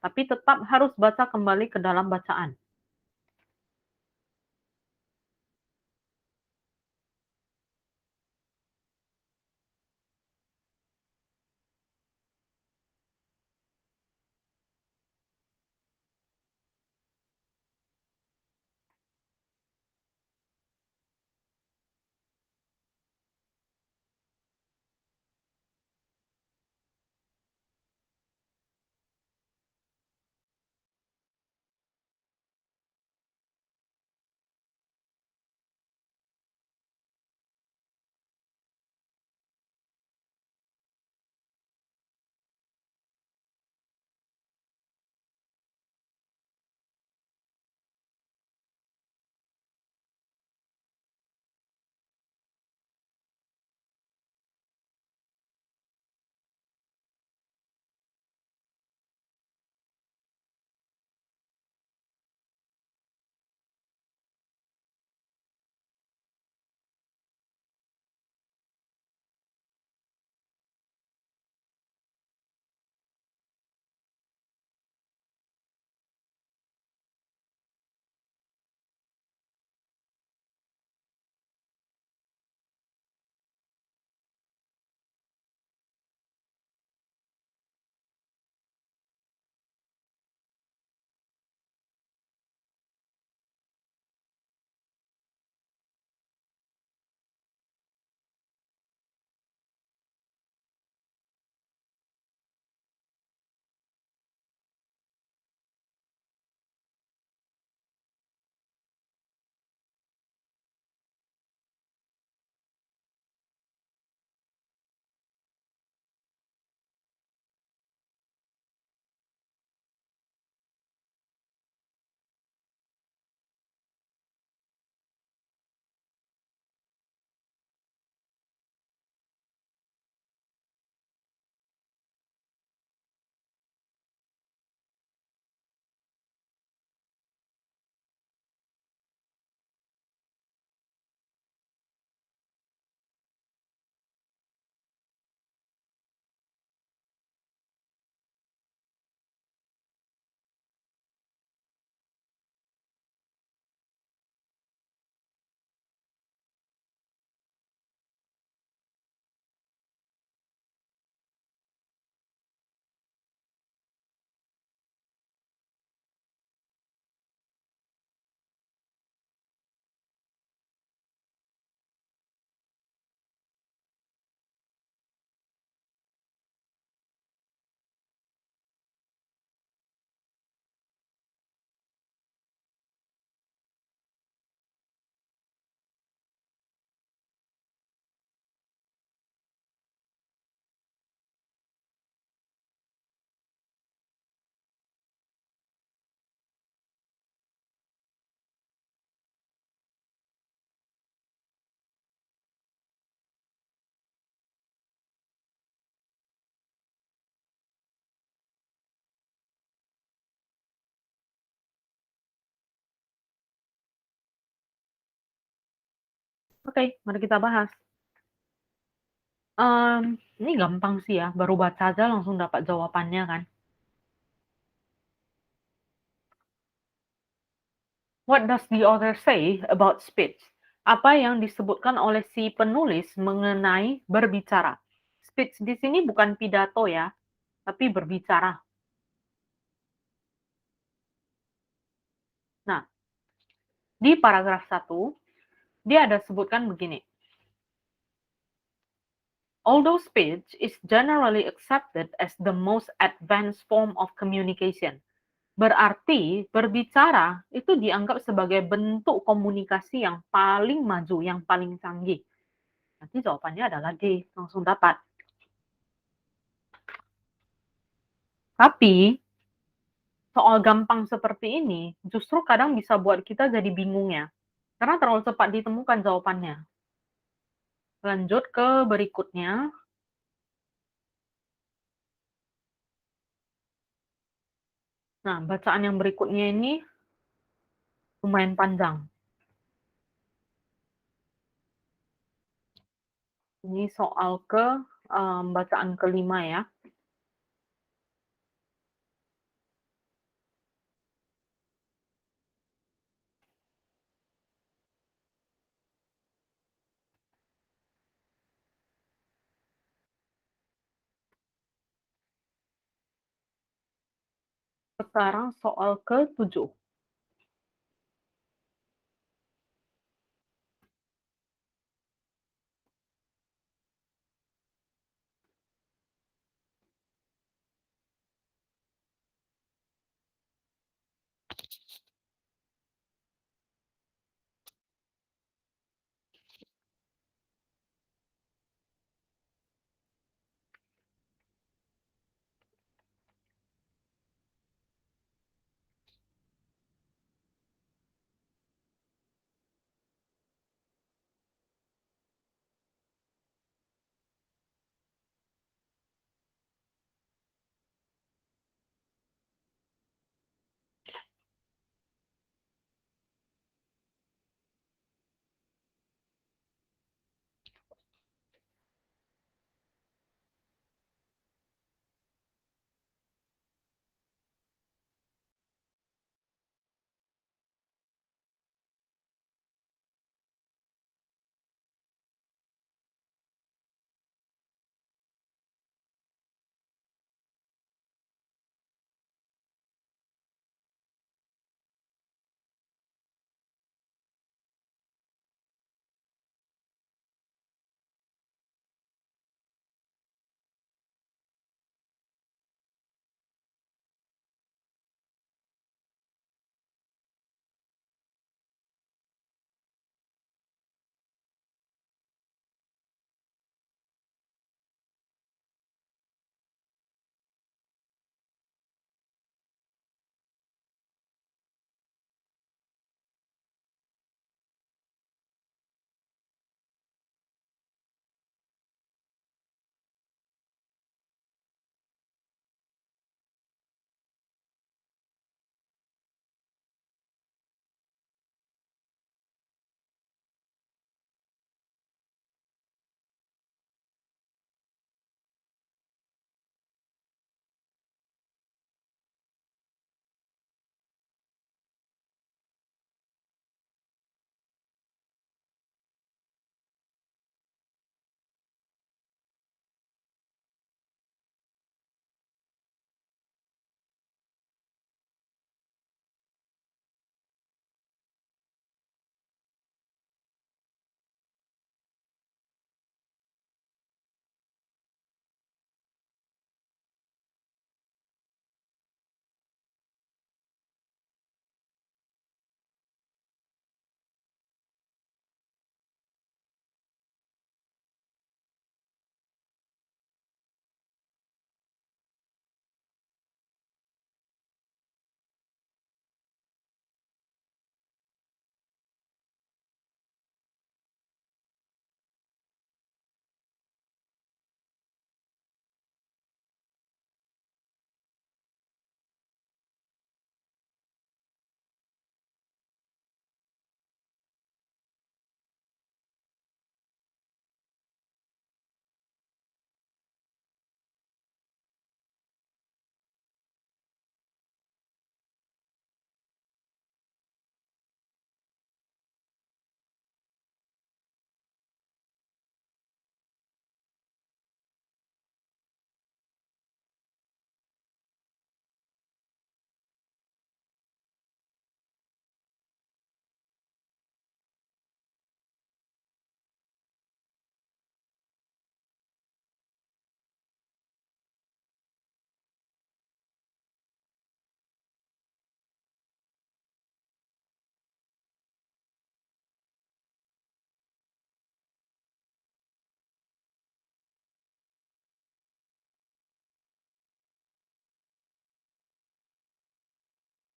Tapi tetap harus baca kembali ke dalam bacaan. Oke, mari kita bahas. Ini gampang sih ya, baru baca aja langsung dapat jawabannya kan. What does the author say about speech? Apa yang disebutkan oleh si penulis mengenai berbicara? Speech di sini bukan pidato ya, tapi berbicara. Nah, di paragraf 1, dia ada sebutkan begini. Although speech is generally accepted as the most advanced form of communication. Berarti berbicara itu dianggap sebagai bentuk komunikasi yang paling maju, yang paling canggih. Nanti jawabannya adalah D, langsung dapat. Tapi soal gampang seperti ini justru kadang bisa buat kita jadi bingung ya. Karena terlalu cepat ditemukan jawabannya. Lanjut ke berikutnya. Nah, bacaan yang berikutnya ini lumayan panjang. Ini soal ke bacaan kelima ya. sekarang soal ke-7.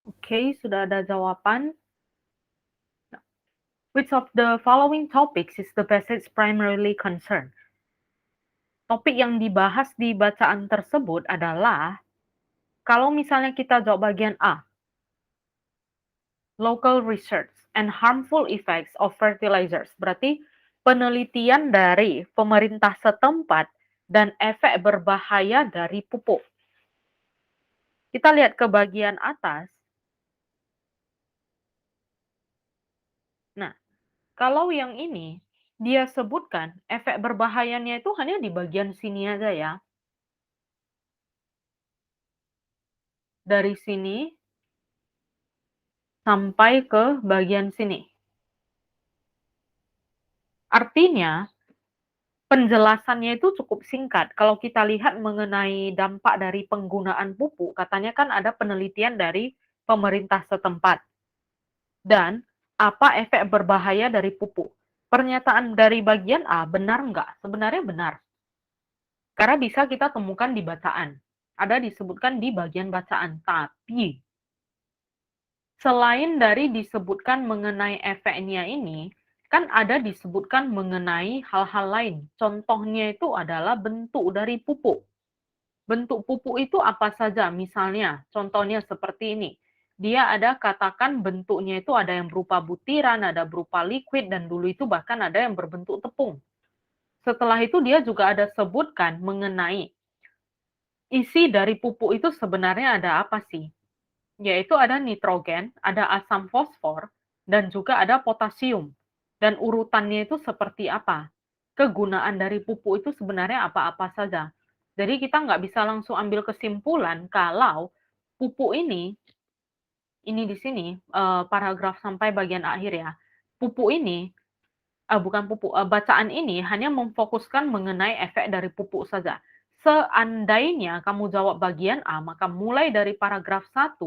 Oke, sudah ada jawaban. Which of the following topics is the passage primarily concerned? Topik yang dibahas di bacaan tersebut adalah, kalau misalnya kita jawab bagian A, local research and harmful effects of fertilizers, berarti penelitian dari pemerintah setempat dan efek berbahaya dari pupuk. Kita lihat ke bagian atas. Nah, kalau yang ini, dia sebutkan efek berbahayanya itu hanya di bagian sini aja ya. dari sini sampai ke bagian sini. Artinya, penjelasannya itu cukup singkat. Kalau kita lihat mengenai dampak dari penggunaan pupuk, katanya kan ada penelitian dari pemerintah setempat. Dan apa efek berbahaya dari pupuk? Pernyataan dari bagian A benar nggak? Sebenarnya benar. Karena bisa kita temukan di bacaan. Ada disebutkan di bagian bacaan. Tapi, selain dari disebutkan mengenai efeknya ini, kan ada disebutkan mengenai hal-hal lain. Contohnya itu adalah bentuk dari pupuk. Bentuk pupuk itu apa saja? Misalnya, contohnya seperti ini. Dia ada katakan bentuknya itu ada yang berupa butiran, ada berupa liquid, dan dulu itu bahkan ada yang berbentuk tepung. Setelah itu dia juga ada sebutkan mengenai isi dari pupuk itu sebenarnya ada apa sih? Yaitu ada nitrogen, ada asam fosfor, dan juga ada potasium. Dan urutannya itu seperti apa? Kegunaan dari pupuk itu sebenarnya apa-apa saja. Jadi kita nggak bisa langsung ambil kesimpulan kalau pupuk ini di sini paragraf sampai bagian akhir ya. Pupuk ini, bukan pupuk, bacaan ini hanya memfokuskan mengenai efek dari pupuk saja. Seandainya kamu jawab bagian A, maka mulai dari paragraf 1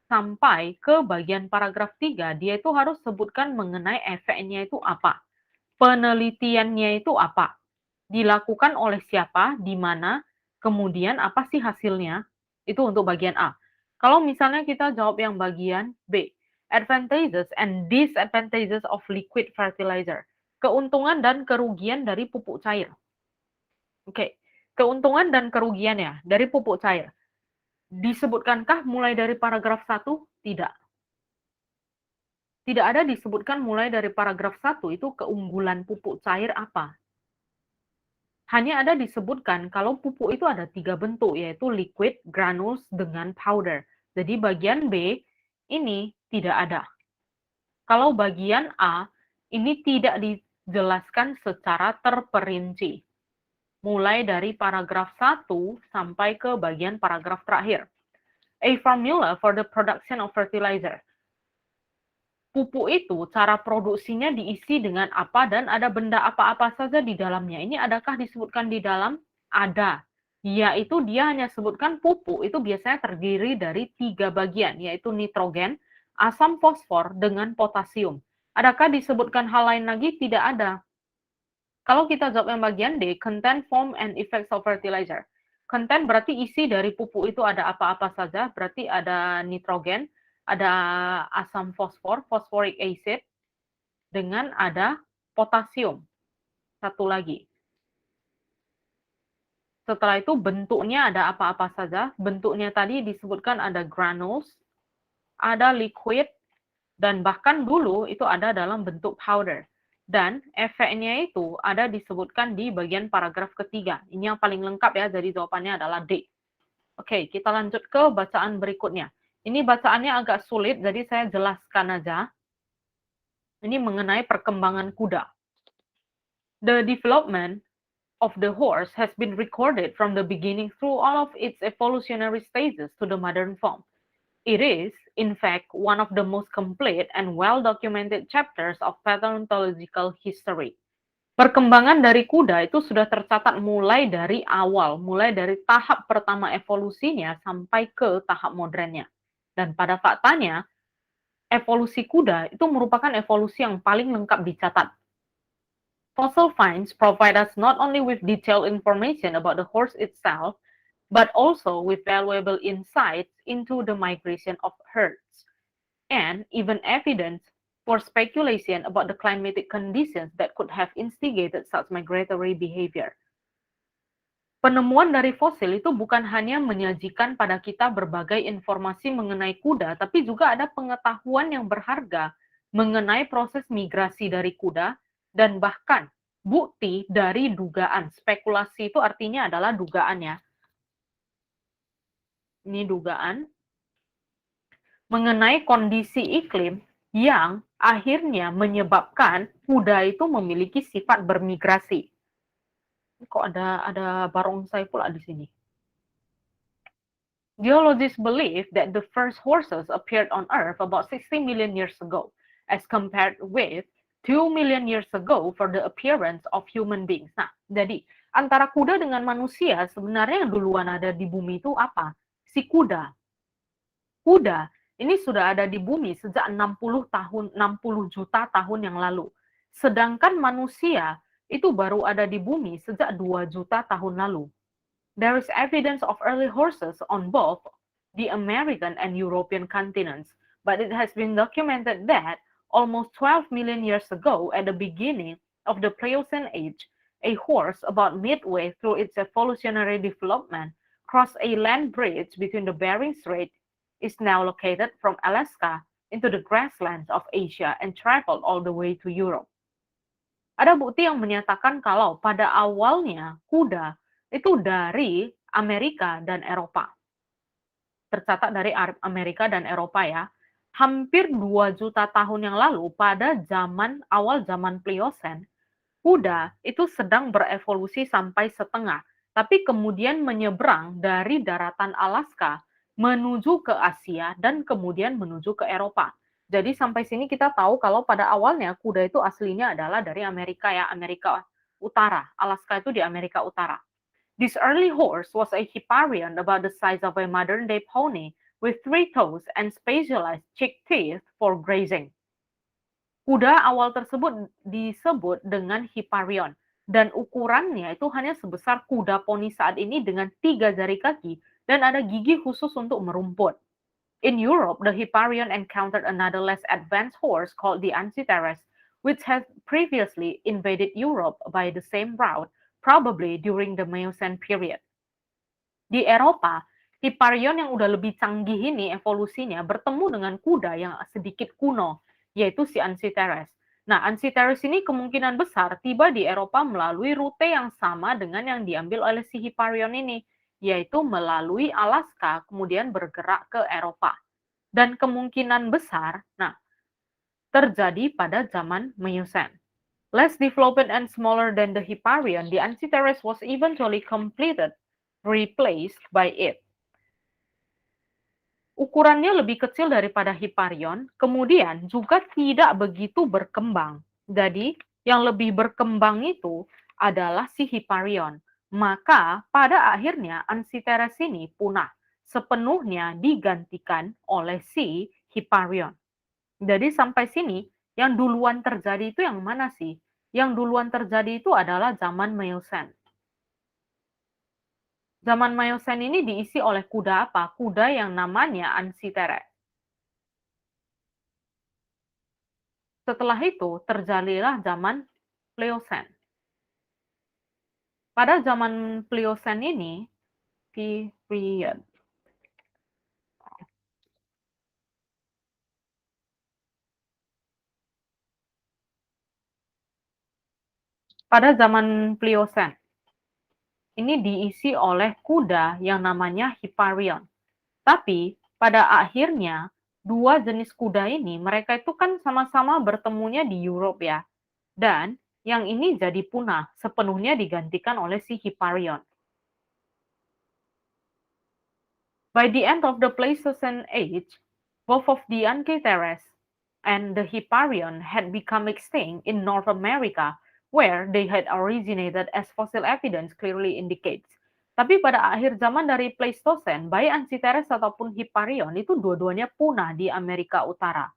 sampai ke bagian paragraf 3, dia itu harus sebutkan mengenai efeknya itu apa. Penelitiannya itu apa. Dilakukan oleh siapa, di mana, kemudian apa sih hasilnya. Itu untuk bagian A. Kalau misalnya kita jawab yang bagian B, advantages and disadvantages of liquid fertilizer. Keuntungan dan kerugian dari pupuk cair. Oke, keuntungan dan kerugian ya dari pupuk cair. Disebutkankah mulai dari paragraf 1? Tidak. Tidak ada disebutkan mulai dari paragraf 1 itu keunggulan pupuk cair apa. Hanya ada disebutkan kalau pupuk itu ada 3 bentuk, yaitu liquid, granules, dengan powder. Jadi bagian B ini tidak ada. Kalau bagian A ini tidak dijelaskan secara terperinci. Mulai dari paragraf 1 sampai ke bagian paragraf terakhir. A formula for the production of fertilizer. Pupuk itu cara produksinya diisi dengan apa dan ada benda apa-apa saja di dalamnya. Ini adakah disebutkan di dalam? Ada. Yaitu dia hanya sebutkan pupuk itu biasanya terdiri dari 3 bagian, yaitu nitrogen, asam fosfor, dengan potasium. Adakah disebutkan hal lain lagi? Tidak ada. Kalau kita jawab yang bagian D, content, form, and effects of fertilizer. Content berarti isi dari pupuk itu ada apa-apa saja, berarti ada nitrogen, ada asam fosfor, phosphoric acid, dengan ada potasium. Satu lagi. Setelah itu bentuknya ada apa-apa saja. Bentuknya tadi disebutkan ada granules, ada liquid, dan bahkan dulu itu ada dalam bentuk powder. Dan efeknya itu ada disebutkan di bagian paragraf ketiga. Ini yang paling lengkap ya, jadi jawabannya adalah D. Oke, kita lanjut ke bacaan berikutnya. Ini bacaannya agak sulit, jadi saya jelaskan aja. Ini mengenai perkembangan kuda. The development of the horse has been recorded from the beginning through all of its evolutionary stages to the modern form. It is, in fact, one of the most complete and well-documented chapters of paleontological history. Perkembangan dari kuda itu sudah tercatat mulai dari awal, mulai dari tahap pertama evolusinya sampai ke tahap modernnya. Dan pada faktanya, evolusi kuda itu merupakan evolusi yang paling lengkap dicatat. Fossil finds provide us not only with detailed information about the horse itself, but also with valuable insights into the migration of herds, and even evidence for speculation about the climatic conditions that could have instigated such migratory behavior. Penemuan dari fosil itu bukan hanya menyajikan pada kita berbagai informasi mengenai kuda, tapi juga ada pengetahuan yang berharga mengenai proses migrasi dari kuda, dan bahkan bukti dari dugaan. Spekulasi itu artinya adalah dugaan ya. Ini dugaan mengenai kondisi iklim yang akhirnya menyebabkan kuda itu memiliki sifat bermigrasi. Kok ada barongsai pula di sini? Geologists believe that the first horses appeared on Earth about 60 million years ago, as compared with 2 million years ago for the appearance of human beings. Nah, jadi antara kuda dengan manusia sebenarnya yang duluan ada di bumi itu apa? Si kuda. Kuda ini sudah ada di bumi sejak 60 juta tahun yang lalu. Sedangkan manusia itu baru ada di bumi sejak 2 juta tahun lalu. There is evidence of early horses on both the American and European continents, but it has been documented that almost 12 million years ago, at the beginning of the Pliocene age, a horse about midway through its evolutionary development crossed a land bridge between the Bering Strait, is now located from Alaska into the grasslands of Asia and traveled all the way to Europe. Ada bukti yang menyatakan kalau pada awalnya kuda itu dari Amerika dan Eropa. Tercatat dari Amerika dan Eropa ya. Hampir 2 juta tahun yang lalu pada awal zaman Pliocene, kuda itu sedang berevolusi sampai setengah, tapi kemudian menyeberang dari daratan Alaska menuju ke Asia dan kemudian menuju ke Eropa. Jadi sampai sini kita tahu kalau pada awalnya kuda itu aslinya adalah dari Amerika ya, Amerika Utara. Alaska itu di Amerika Utara. This early horse was a Hipparion about the size of a modern-day pony with 3 toes and specialized cheek teeth for grazing. Kuda awal tersebut disebut dengan Hipparion dan ukurannya itu hanya sebesar kuda poni saat ini dengan 3 jari kaki dan ada gigi khusus untuk merumput. In Europe, the Hipparion encountered another less advanced horse called the Anciteres, which had previously invaded Europe by the same route, probably during the Miocene period. Di Eropa, Hipparion yang udah lebih canggih ini evolusinya bertemu dengan kuda yang sedikit kuno, yaitu si Anciteres. Nah, Anciteres ini kemungkinan besar tiba di Eropa melalui rute yang sama dengan yang diambil oleh si Hipparion ini, yaitu melalui Alaska, kemudian bergerak ke Eropa. Dan kemungkinan besar, terjadi pada zaman Miocene. Less developed and smaller than the Hipparion, the Anciteres was eventually completed, replaced by it. Ukurannya lebih kecil daripada Hipparion, kemudian juga tidak begitu berkembang. Jadi, yang lebih berkembang itu adalah si Hipparion. Maka pada akhirnya Anciteres ini punah, sepenuhnya digantikan oleh si Hipparion. Jadi sampai sini, yang duluan terjadi itu yang mana sih? Yang duluan terjadi itu adalah zaman Miocene. Zaman Miocene ini diisi oleh kuda apa? Kuda yang namanya Anciteres. Setelah itu terjadilah zaman Pliocene. Pada zaman Pliocene ini, period. Pada zaman Pliocene, ini diisi oleh kuda yang namanya Hipparion. Tapi pada akhirnya dua jenis kuda ini mereka itu kan sama-sama bertemunya di Europe ya. Dan yang ini jadi punah, sepenuhnya digantikan oleh si Hipparion. By the end of the Pleistocene age, both of the Anciteres and the Hipparion had become extinct in North America, where they had originated, as fossil evidence clearly indicates. Tapi pada akhir zaman dari Pleistocene, baik Anciteres ataupun Hipparion itu dua-duanya punah di Amerika Utara,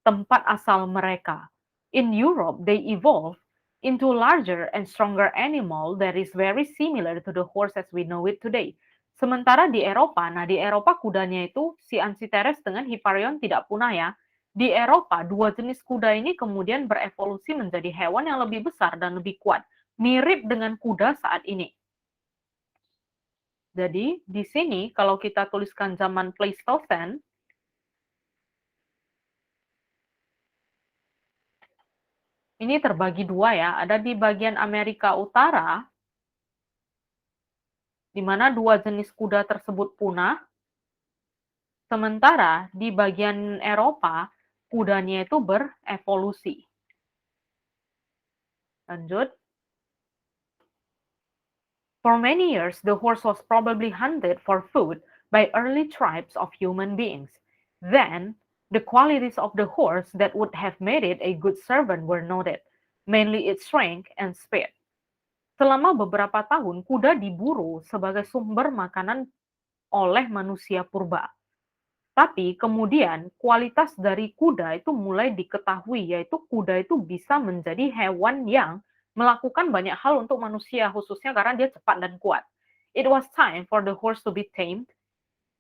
tempat asal mereka. In Europe, they evolved into larger and stronger animal that is very similar to the horse as we know it today. Sementara di Eropa, di Eropa kudanya itu si Anciteres dengan Hipparion tidak punah ya. Di Eropa, dua jenis kuda ini kemudian berevolusi menjadi hewan yang lebih besar dan lebih kuat, mirip dengan kuda saat ini. Jadi, di sini kalau kita tuliskan zaman Pleistocene, ini terbagi dua ya, ada di bagian Amerika Utara, di mana dua jenis kuda tersebut punah, sementara di bagian Eropa, kudanya itu berevolusi. Lanjut. For many years, the horse was probably hunted for food by early tribes of human beings. Then, the qualities of the horse that would have made it a good servant were noted, mainly its strength and speed. Selama beberapa tahun, kuda diburu sebagai sumber makanan oleh manusia purba. Tapi kemudian kualitas dari kuda itu mulai diketahui, yaitu kuda itu bisa menjadi hewan yang melakukan banyak hal untuk manusia, khususnya karena dia cepat dan kuat. It was time for the horse to be tamed,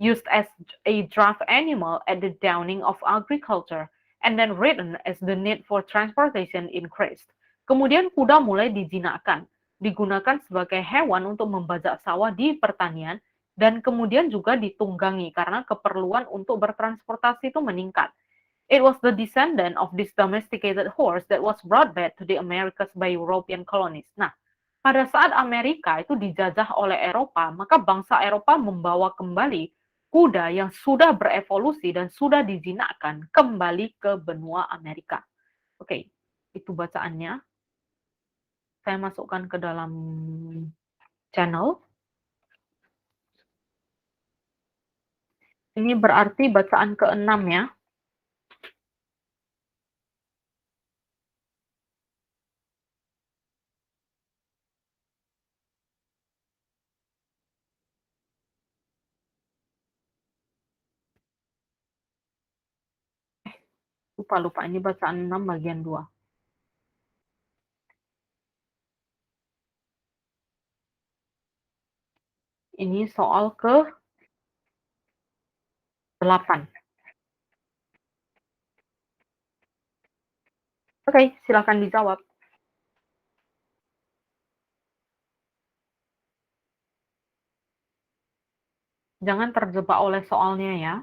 used as a draft animal at the dawning of agriculture, and then ridden as the need for transportation increased. Kemudian kuda mulai dijinakkan, digunakan sebagai hewan untuk membajak sawah di pertanian, dan kemudian juga ditunggangi karena keperluan untuk bertransportasi itu meningkat. It was the descendant of this domesticated horse that was brought back to the Americas by European colonies. Nah, pada saat Amerika itu dijajah oleh Eropa, maka bangsa Eropa membawa kembali kuda yang sudah berevolusi dan sudah dijinakkan kembali ke benua Amerika. Oke, itu bacaannya. Saya masukkan ke dalam channel. Ini berarti bacaan ke-6 ya. Lupa, ini bacaan 6 bagian 2. Ini soal ke-8. Oke, silakan dijawab. Jangan terjebak oleh soalnya ya.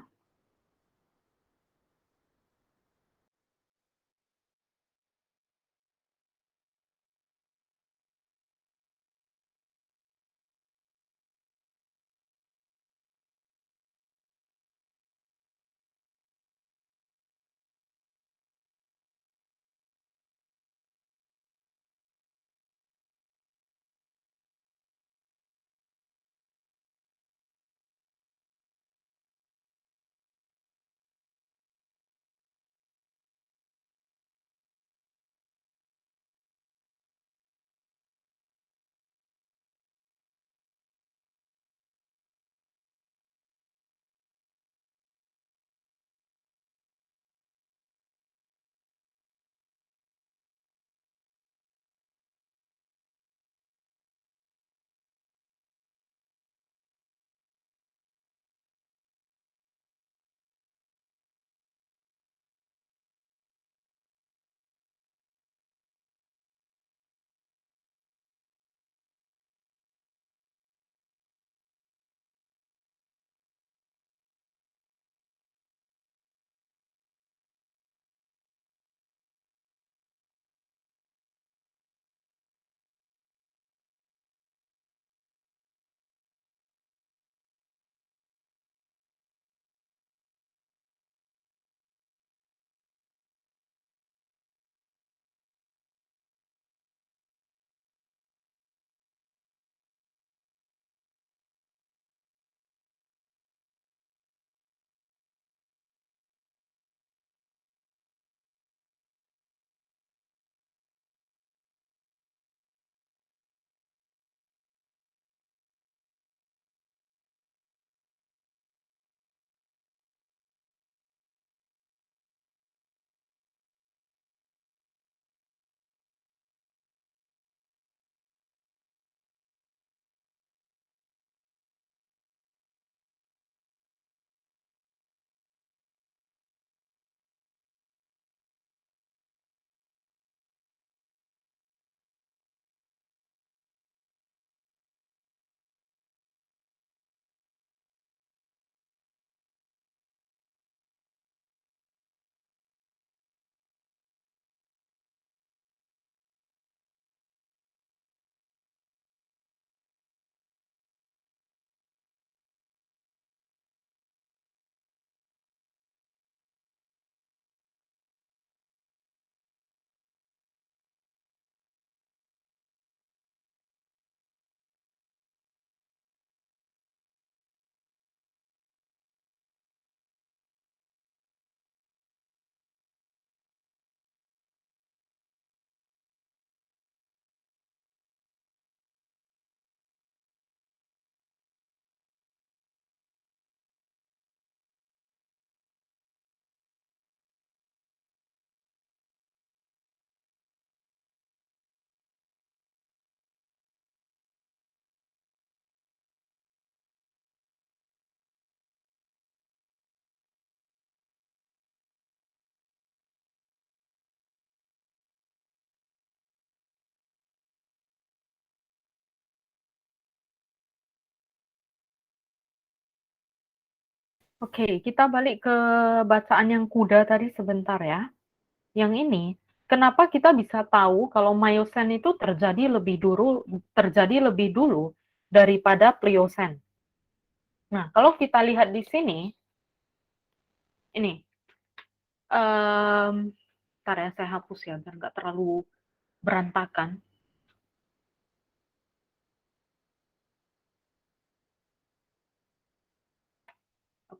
Oke, kita balik ke bacaan yang kuda tadi sebentar ya. Yang ini, kenapa kita bisa tahu kalau Miocene itu terjadi lebih dulu daripada Pliocene? Nah, kalau kita lihat di sini, ini, um, bentar ya, saya hapus ya, biar nggak terlalu berantakan.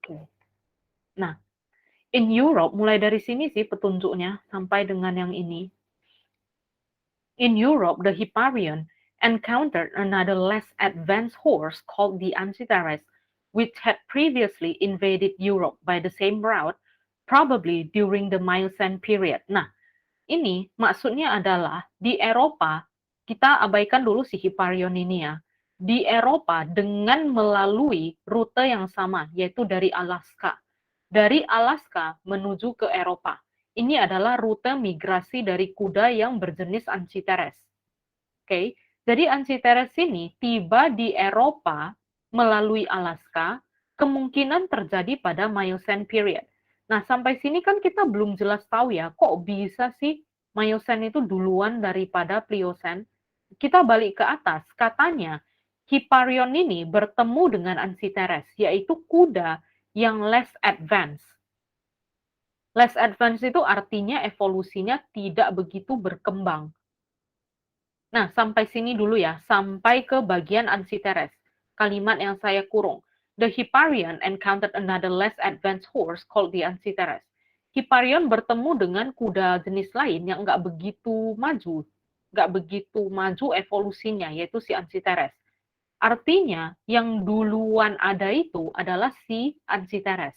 Oke. Nah, in Europe, mulai dari sini sih petunjuknya, sampai dengan yang ini. In Europe, the Hipparion encountered another less advanced horse called the Ancitares, which had previously invaded Europe by the same route, probably during the Miocene period. Nah, ini maksudnya adalah di Eropa, kita abaikan dulu si Hipparion ini ya. Di Eropa dengan melalui rute yang sama, yaitu dari Alaska. Dari Alaska menuju ke Eropa. Ini adalah rute migrasi dari kuda yang berjenis Anciteres. Oke, jadi Anciteres ini tiba di Eropa melalui Alaska, kemungkinan terjadi pada Miocene period. Nah, sampai sini kan kita belum jelas tahu ya, kok bisa sih Miocene itu duluan daripada Pliocene? Kita balik ke atas, katanya Hipparion ini bertemu dengan Anciteres, yaitu kuda yang less advanced. Less advanced itu artinya evolusinya tidak begitu berkembang. Nah, sampai sini dulu ya, sampai ke bagian Anciteres. Kalimat yang saya kurung. The Hipparion encountered another less advanced horse called the Anciteres. Hipparion bertemu dengan kuda jenis lain yang nggak begitu maju. Nggak begitu maju evolusinya, yaitu si Anciteres. Artinya, yang duluan ada itu adalah si Anciteres.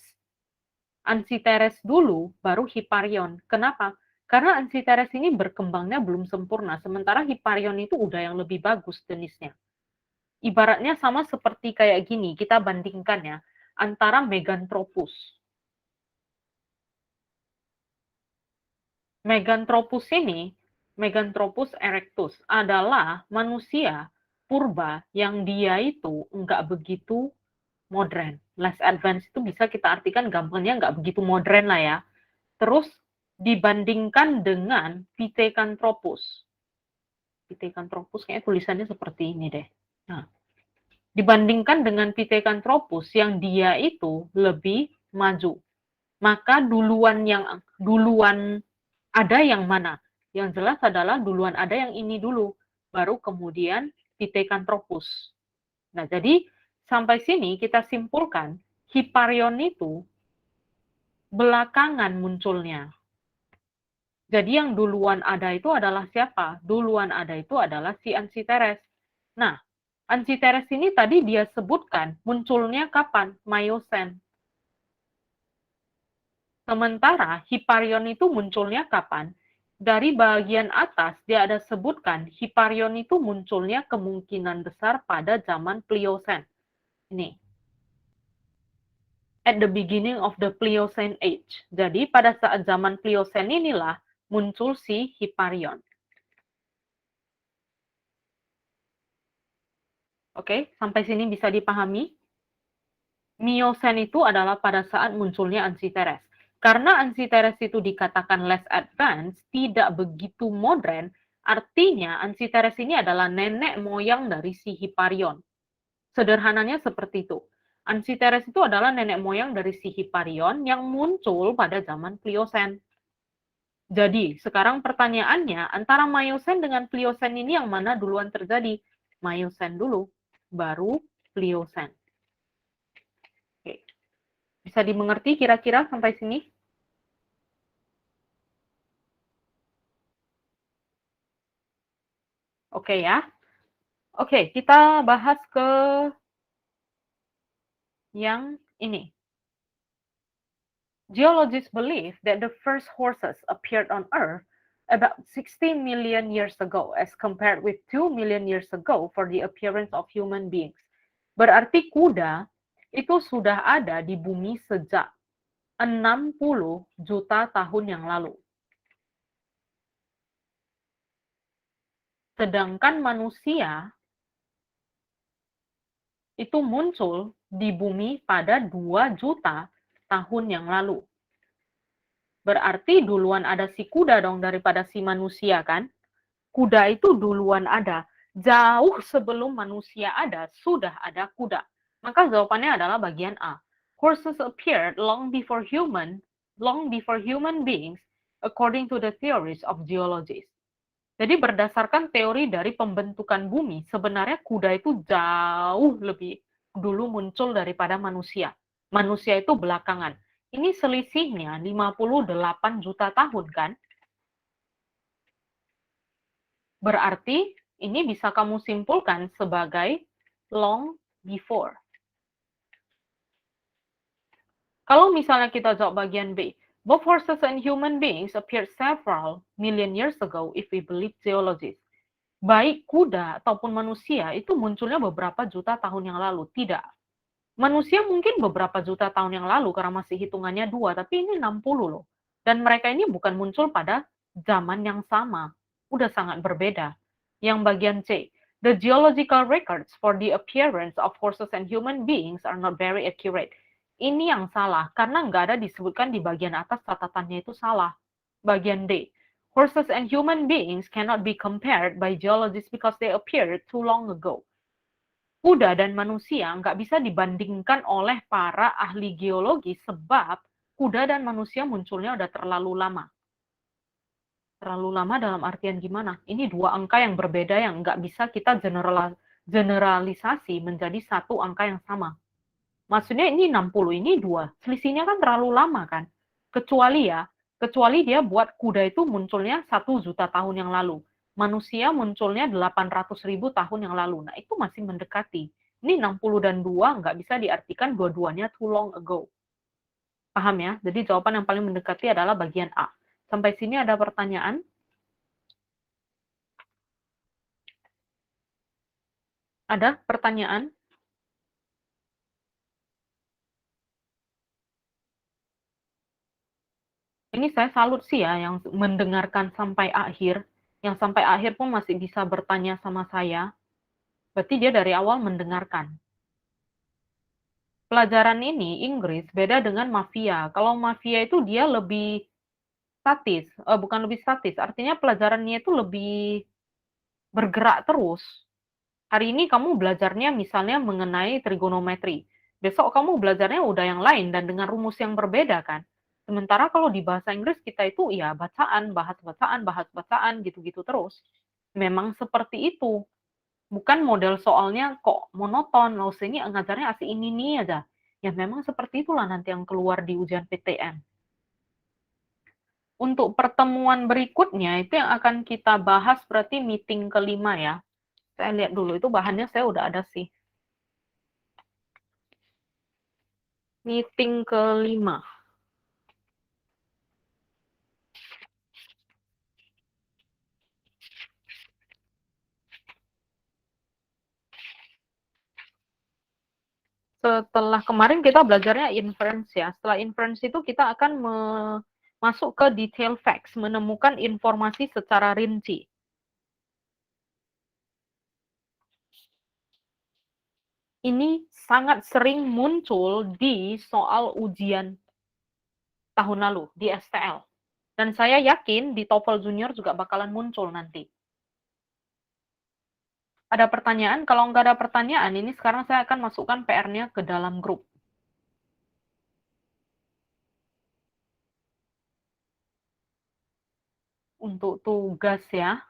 Anciteres dulu, baru Hipparion. Kenapa? Karena Anciteres ini berkembangnya belum sempurna, sementara Hipparion itu udah yang lebih bagus jenisnya. Ibaratnya sama seperti kayak gini, kita bandingkan ya, antara Meganthropus. Meganthropus ini, Meganthropus erectus, adalah manusia purba yang dia itu nggak begitu modern. Less advanced itu bisa kita artikan gampangnya nggak begitu modern lah ya. Terus dibandingkan dengan Pithecanthropus. Pithecanthropus kayaknya tulisannya seperti ini deh. Nah, dibandingkan dengan Pithecanthropus yang dia itu lebih maju. Maka duluan ada yang mana? Yang jelas adalah duluan ada yang ini dulu, baru kemudian Pithecanthropus. Nah, jadi sampai sini kita simpulkan Hipparion itu belakangan munculnya. Jadi yang duluan ada itu adalah siapa? Duluan ada itu adalah si Anciteres. Nah, Anciteres ini tadi dia sebutkan munculnya kapan? Miocene. Sementara Hipparion itu munculnya kapan? Dari bagian atas dia ada sebutkan Hipparion itu munculnya kemungkinan besar pada zaman Pliocene. Ini. At the beginning of the Pliocene age. Jadi pada saat zaman Pliocene inilah muncul si Hipparion. Oke, sampai sini bisa dipahami? Miocene itu adalah pada saat munculnya Anciteres. Karena Anciteres itu dikatakan less advanced, tidak begitu modern, artinya Anciteres ini adalah nenek moyang dari si Hipparion. Sederhananya seperti itu. Anciteres itu adalah nenek moyang dari si Hipparion yang muncul pada zaman Pliocene. Jadi, sekarang pertanyaannya, antara Miocene dengan Pliocene ini yang mana duluan terjadi? Miocene dulu, baru Pliocene. Oke. Bisa dimengerti kira-kira sampai sini? Oke ya. Oke, kita bahas ke yang ini. Geologists believe that the first horses appeared on Earth about 60 million years ago as compared with 2 million years ago for the appearance of human beings. Berarti kuda itu sudah ada di bumi sejak 60 juta tahun yang lalu. Sedangkan manusia itu muncul di bumi pada 2 juta tahun yang lalu. Berarti duluan ada si kuda dong daripada si manusia kan? Kuda itu duluan ada. Jauh sebelum manusia ada, sudah ada kuda. Maka jawabannya adalah bagian A. Horses appeared long before human beings, according to the theories of geologists. Jadi berdasarkan teori dari pembentukan bumi, sebenarnya kuda itu jauh lebih dulu muncul daripada manusia. Manusia itu belakangan. Ini selisihnya 58 juta tahun kan? Berarti ini bisa kamu simpulkan sebagai long before. Kalau misalnya kita jawab bagian B, both horses and human beings appeared several million years ago if we believe geologists. Baik kuda ataupun manusia itu munculnya beberapa juta tahun yang lalu. Tidak. Manusia mungkin beberapa juta tahun yang lalu karena masih hitungannya 2, tapi ini 60 loh. Dan mereka ini bukan muncul pada zaman yang sama. Udah sangat berbeda. Yang bagian C, the geological records for the appearance of horses and human beings are not very accurate. Ini yang salah, karena nggak ada disebutkan di bagian atas catatannya itu salah. Bagian D, horses and human beings cannot be compared by geologists because they appeared too long ago. Kuda dan manusia nggak bisa dibandingkan oleh para ahli geologi sebab kuda dan manusia munculnya udah terlalu lama. Terlalu lama dalam artian gimana? Ini dua angka yang berbeda yang nggak bisa kita generalisasi menjadi satu angka yang sama. Maksudnya ini 60, ini 2. Selisihnya kan terlalu lama kan? Kecuali dia buat kuda itu munculnya 1 juta tahun yang lalu. Manusia munculnya 800.000 tahun yang lalu. Nah, itu masih mendekati. Ini 60 dan 2 nggak bisa diartikan dua-duanya too long ago. Paham ya? Jadi jawaban yang paling mendekati adalah bagian A. Sampai sini ada pertanyaan? Ada pertanyaan? Ini saya salut sih ya yang mendengarkan sampai akhir. Yang sampai akhir pun masih bisa bertanya sama saya. Berarti dia dari awal mendengarkan. Pelajaran ini, Inggris, beda dengan mafia. Kalau mafia itu dia lebih statis. Bukan lebih statis, artinya pelajarannya itu lebih bergerak terus. Hari ini kamu belajarnya misalnya mengenai trigonometri. Besok kamu belajarnya udah yang lain dan dengan rumus yang berbeda kan. Sementara kalau di bahasa Inggris kita itu ya bacaan, bahas bacaan gitu-gitu terus. Memang seperti itu. Bukan model soalnya kok monoton, mau ini ngajarnya asli ini nih aja. Ya memang seperti itulah nanti yang keluar di ujian PTN. Untuk pertemuan berikutnya itu yang akan kita bahas berarti meeting kelima ya. Saya lihat dulu itu bahannya saya udah ada sih. Meeting kelima. Setelah kemarin kita belajarnya inference ya. Setelah inference itu kita akan masuk ke detail facts, menemukan informasi secara rinci. Ini sangat sering muncul di soal ujian tahun lalu di STL. Dan saya yakin di TOEFL Junior juga bakalan muncul nanti. Ada pertanyaan? Kalau nggak ada pertanyaan, ini sekarang saya akan masukkan PR-nya ke dalam grup. Untuk tugas ya.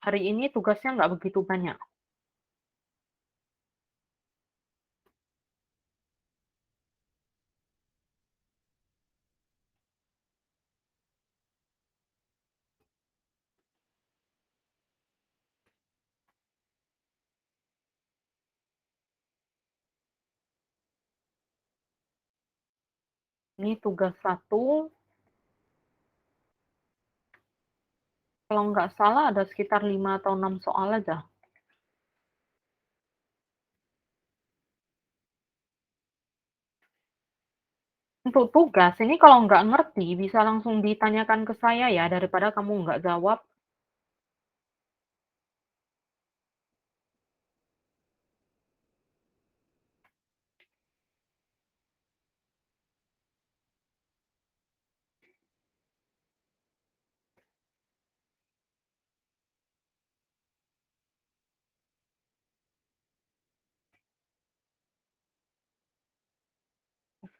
Hari ini tugasnya nggak begitu banyak. Ini tugas 1, Kalau nggak salah ada sekitar 5 atau 6 soal aja. Untuk tugas, ini kalau nggak ngerti bisa langsung ditanyakan ke saya ya, daripada kamu nggak jawab.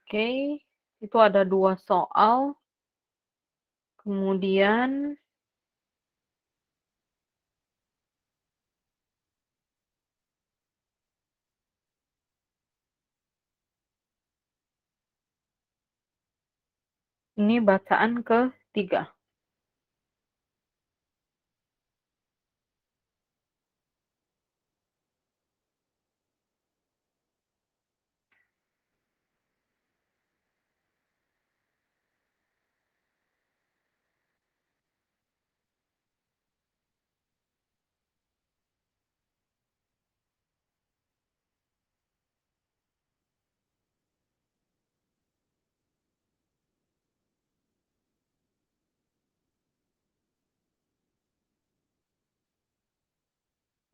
Oke, itu ada 2 soal, kemudian ini bacaan ketiga.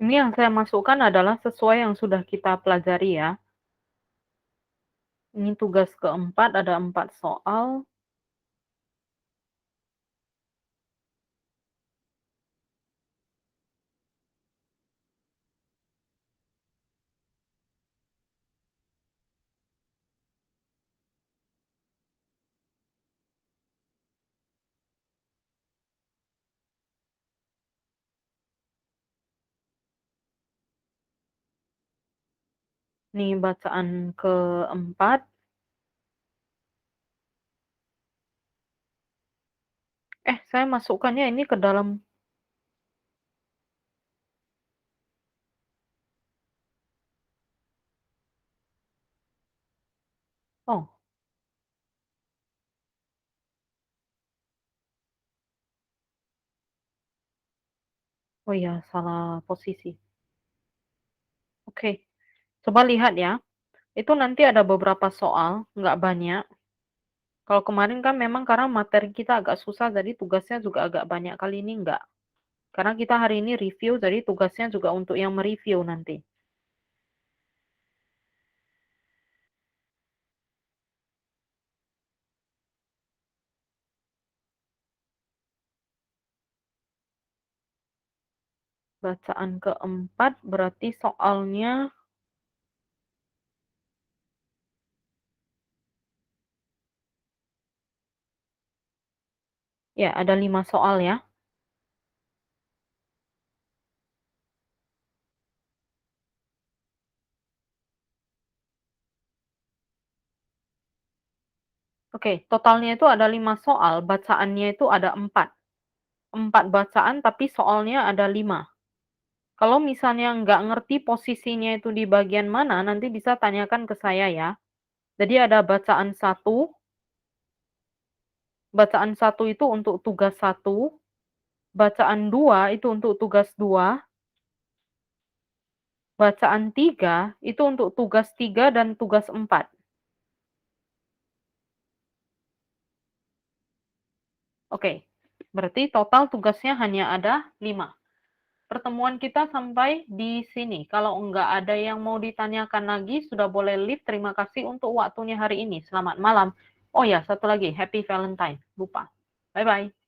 Ini yang saya masukkan adalah sesuai yang sudah kita pelajari ya. Ini tugas keempat, ada 4 soal. Nih bacaan keempat. Saya masukkannya ini ke dalam. Oh, oh ya, salah posisi. Oke, coba lihat ya. Itu nanti ada beberapa soal, nggak banyak. Kalau kemarin kan memang karena materi kita agak susah, jadi tugasnya juga agak banyak. Kali ini nggak. Karena kita hari ini review, jadi tugasnya juga untuk yang mereview nanti. Bacaan keempat berarti soalnya, ya ada 5 soal ya. Oke, totalnya itu ada 5 soal, bacaannya itu ada 4. 4 bacaan tapi soalnya ada 5. Kalau misalnya nggak ngerti posisinya itu di bagian mana, nanti bisa tanyakan ke saya ya. Jadi ada bacaan satu itu untuk tugas satu, bacaan 2 itu untuk tugas 2, bacaan 3 itu untuk tugas 3 dan tugas 4. Oke, berarti total tugasnya hanya ada 5. Pertemuan kita sampai di sini. Kalau nggak ada yang mau ditanyakan lagi, sudah boleh leave. Terima kasih untuk waktunya hari ini. Selamat malam. Oh ya, satu lagi, Happy Valentine. Lupa. Bye-bye.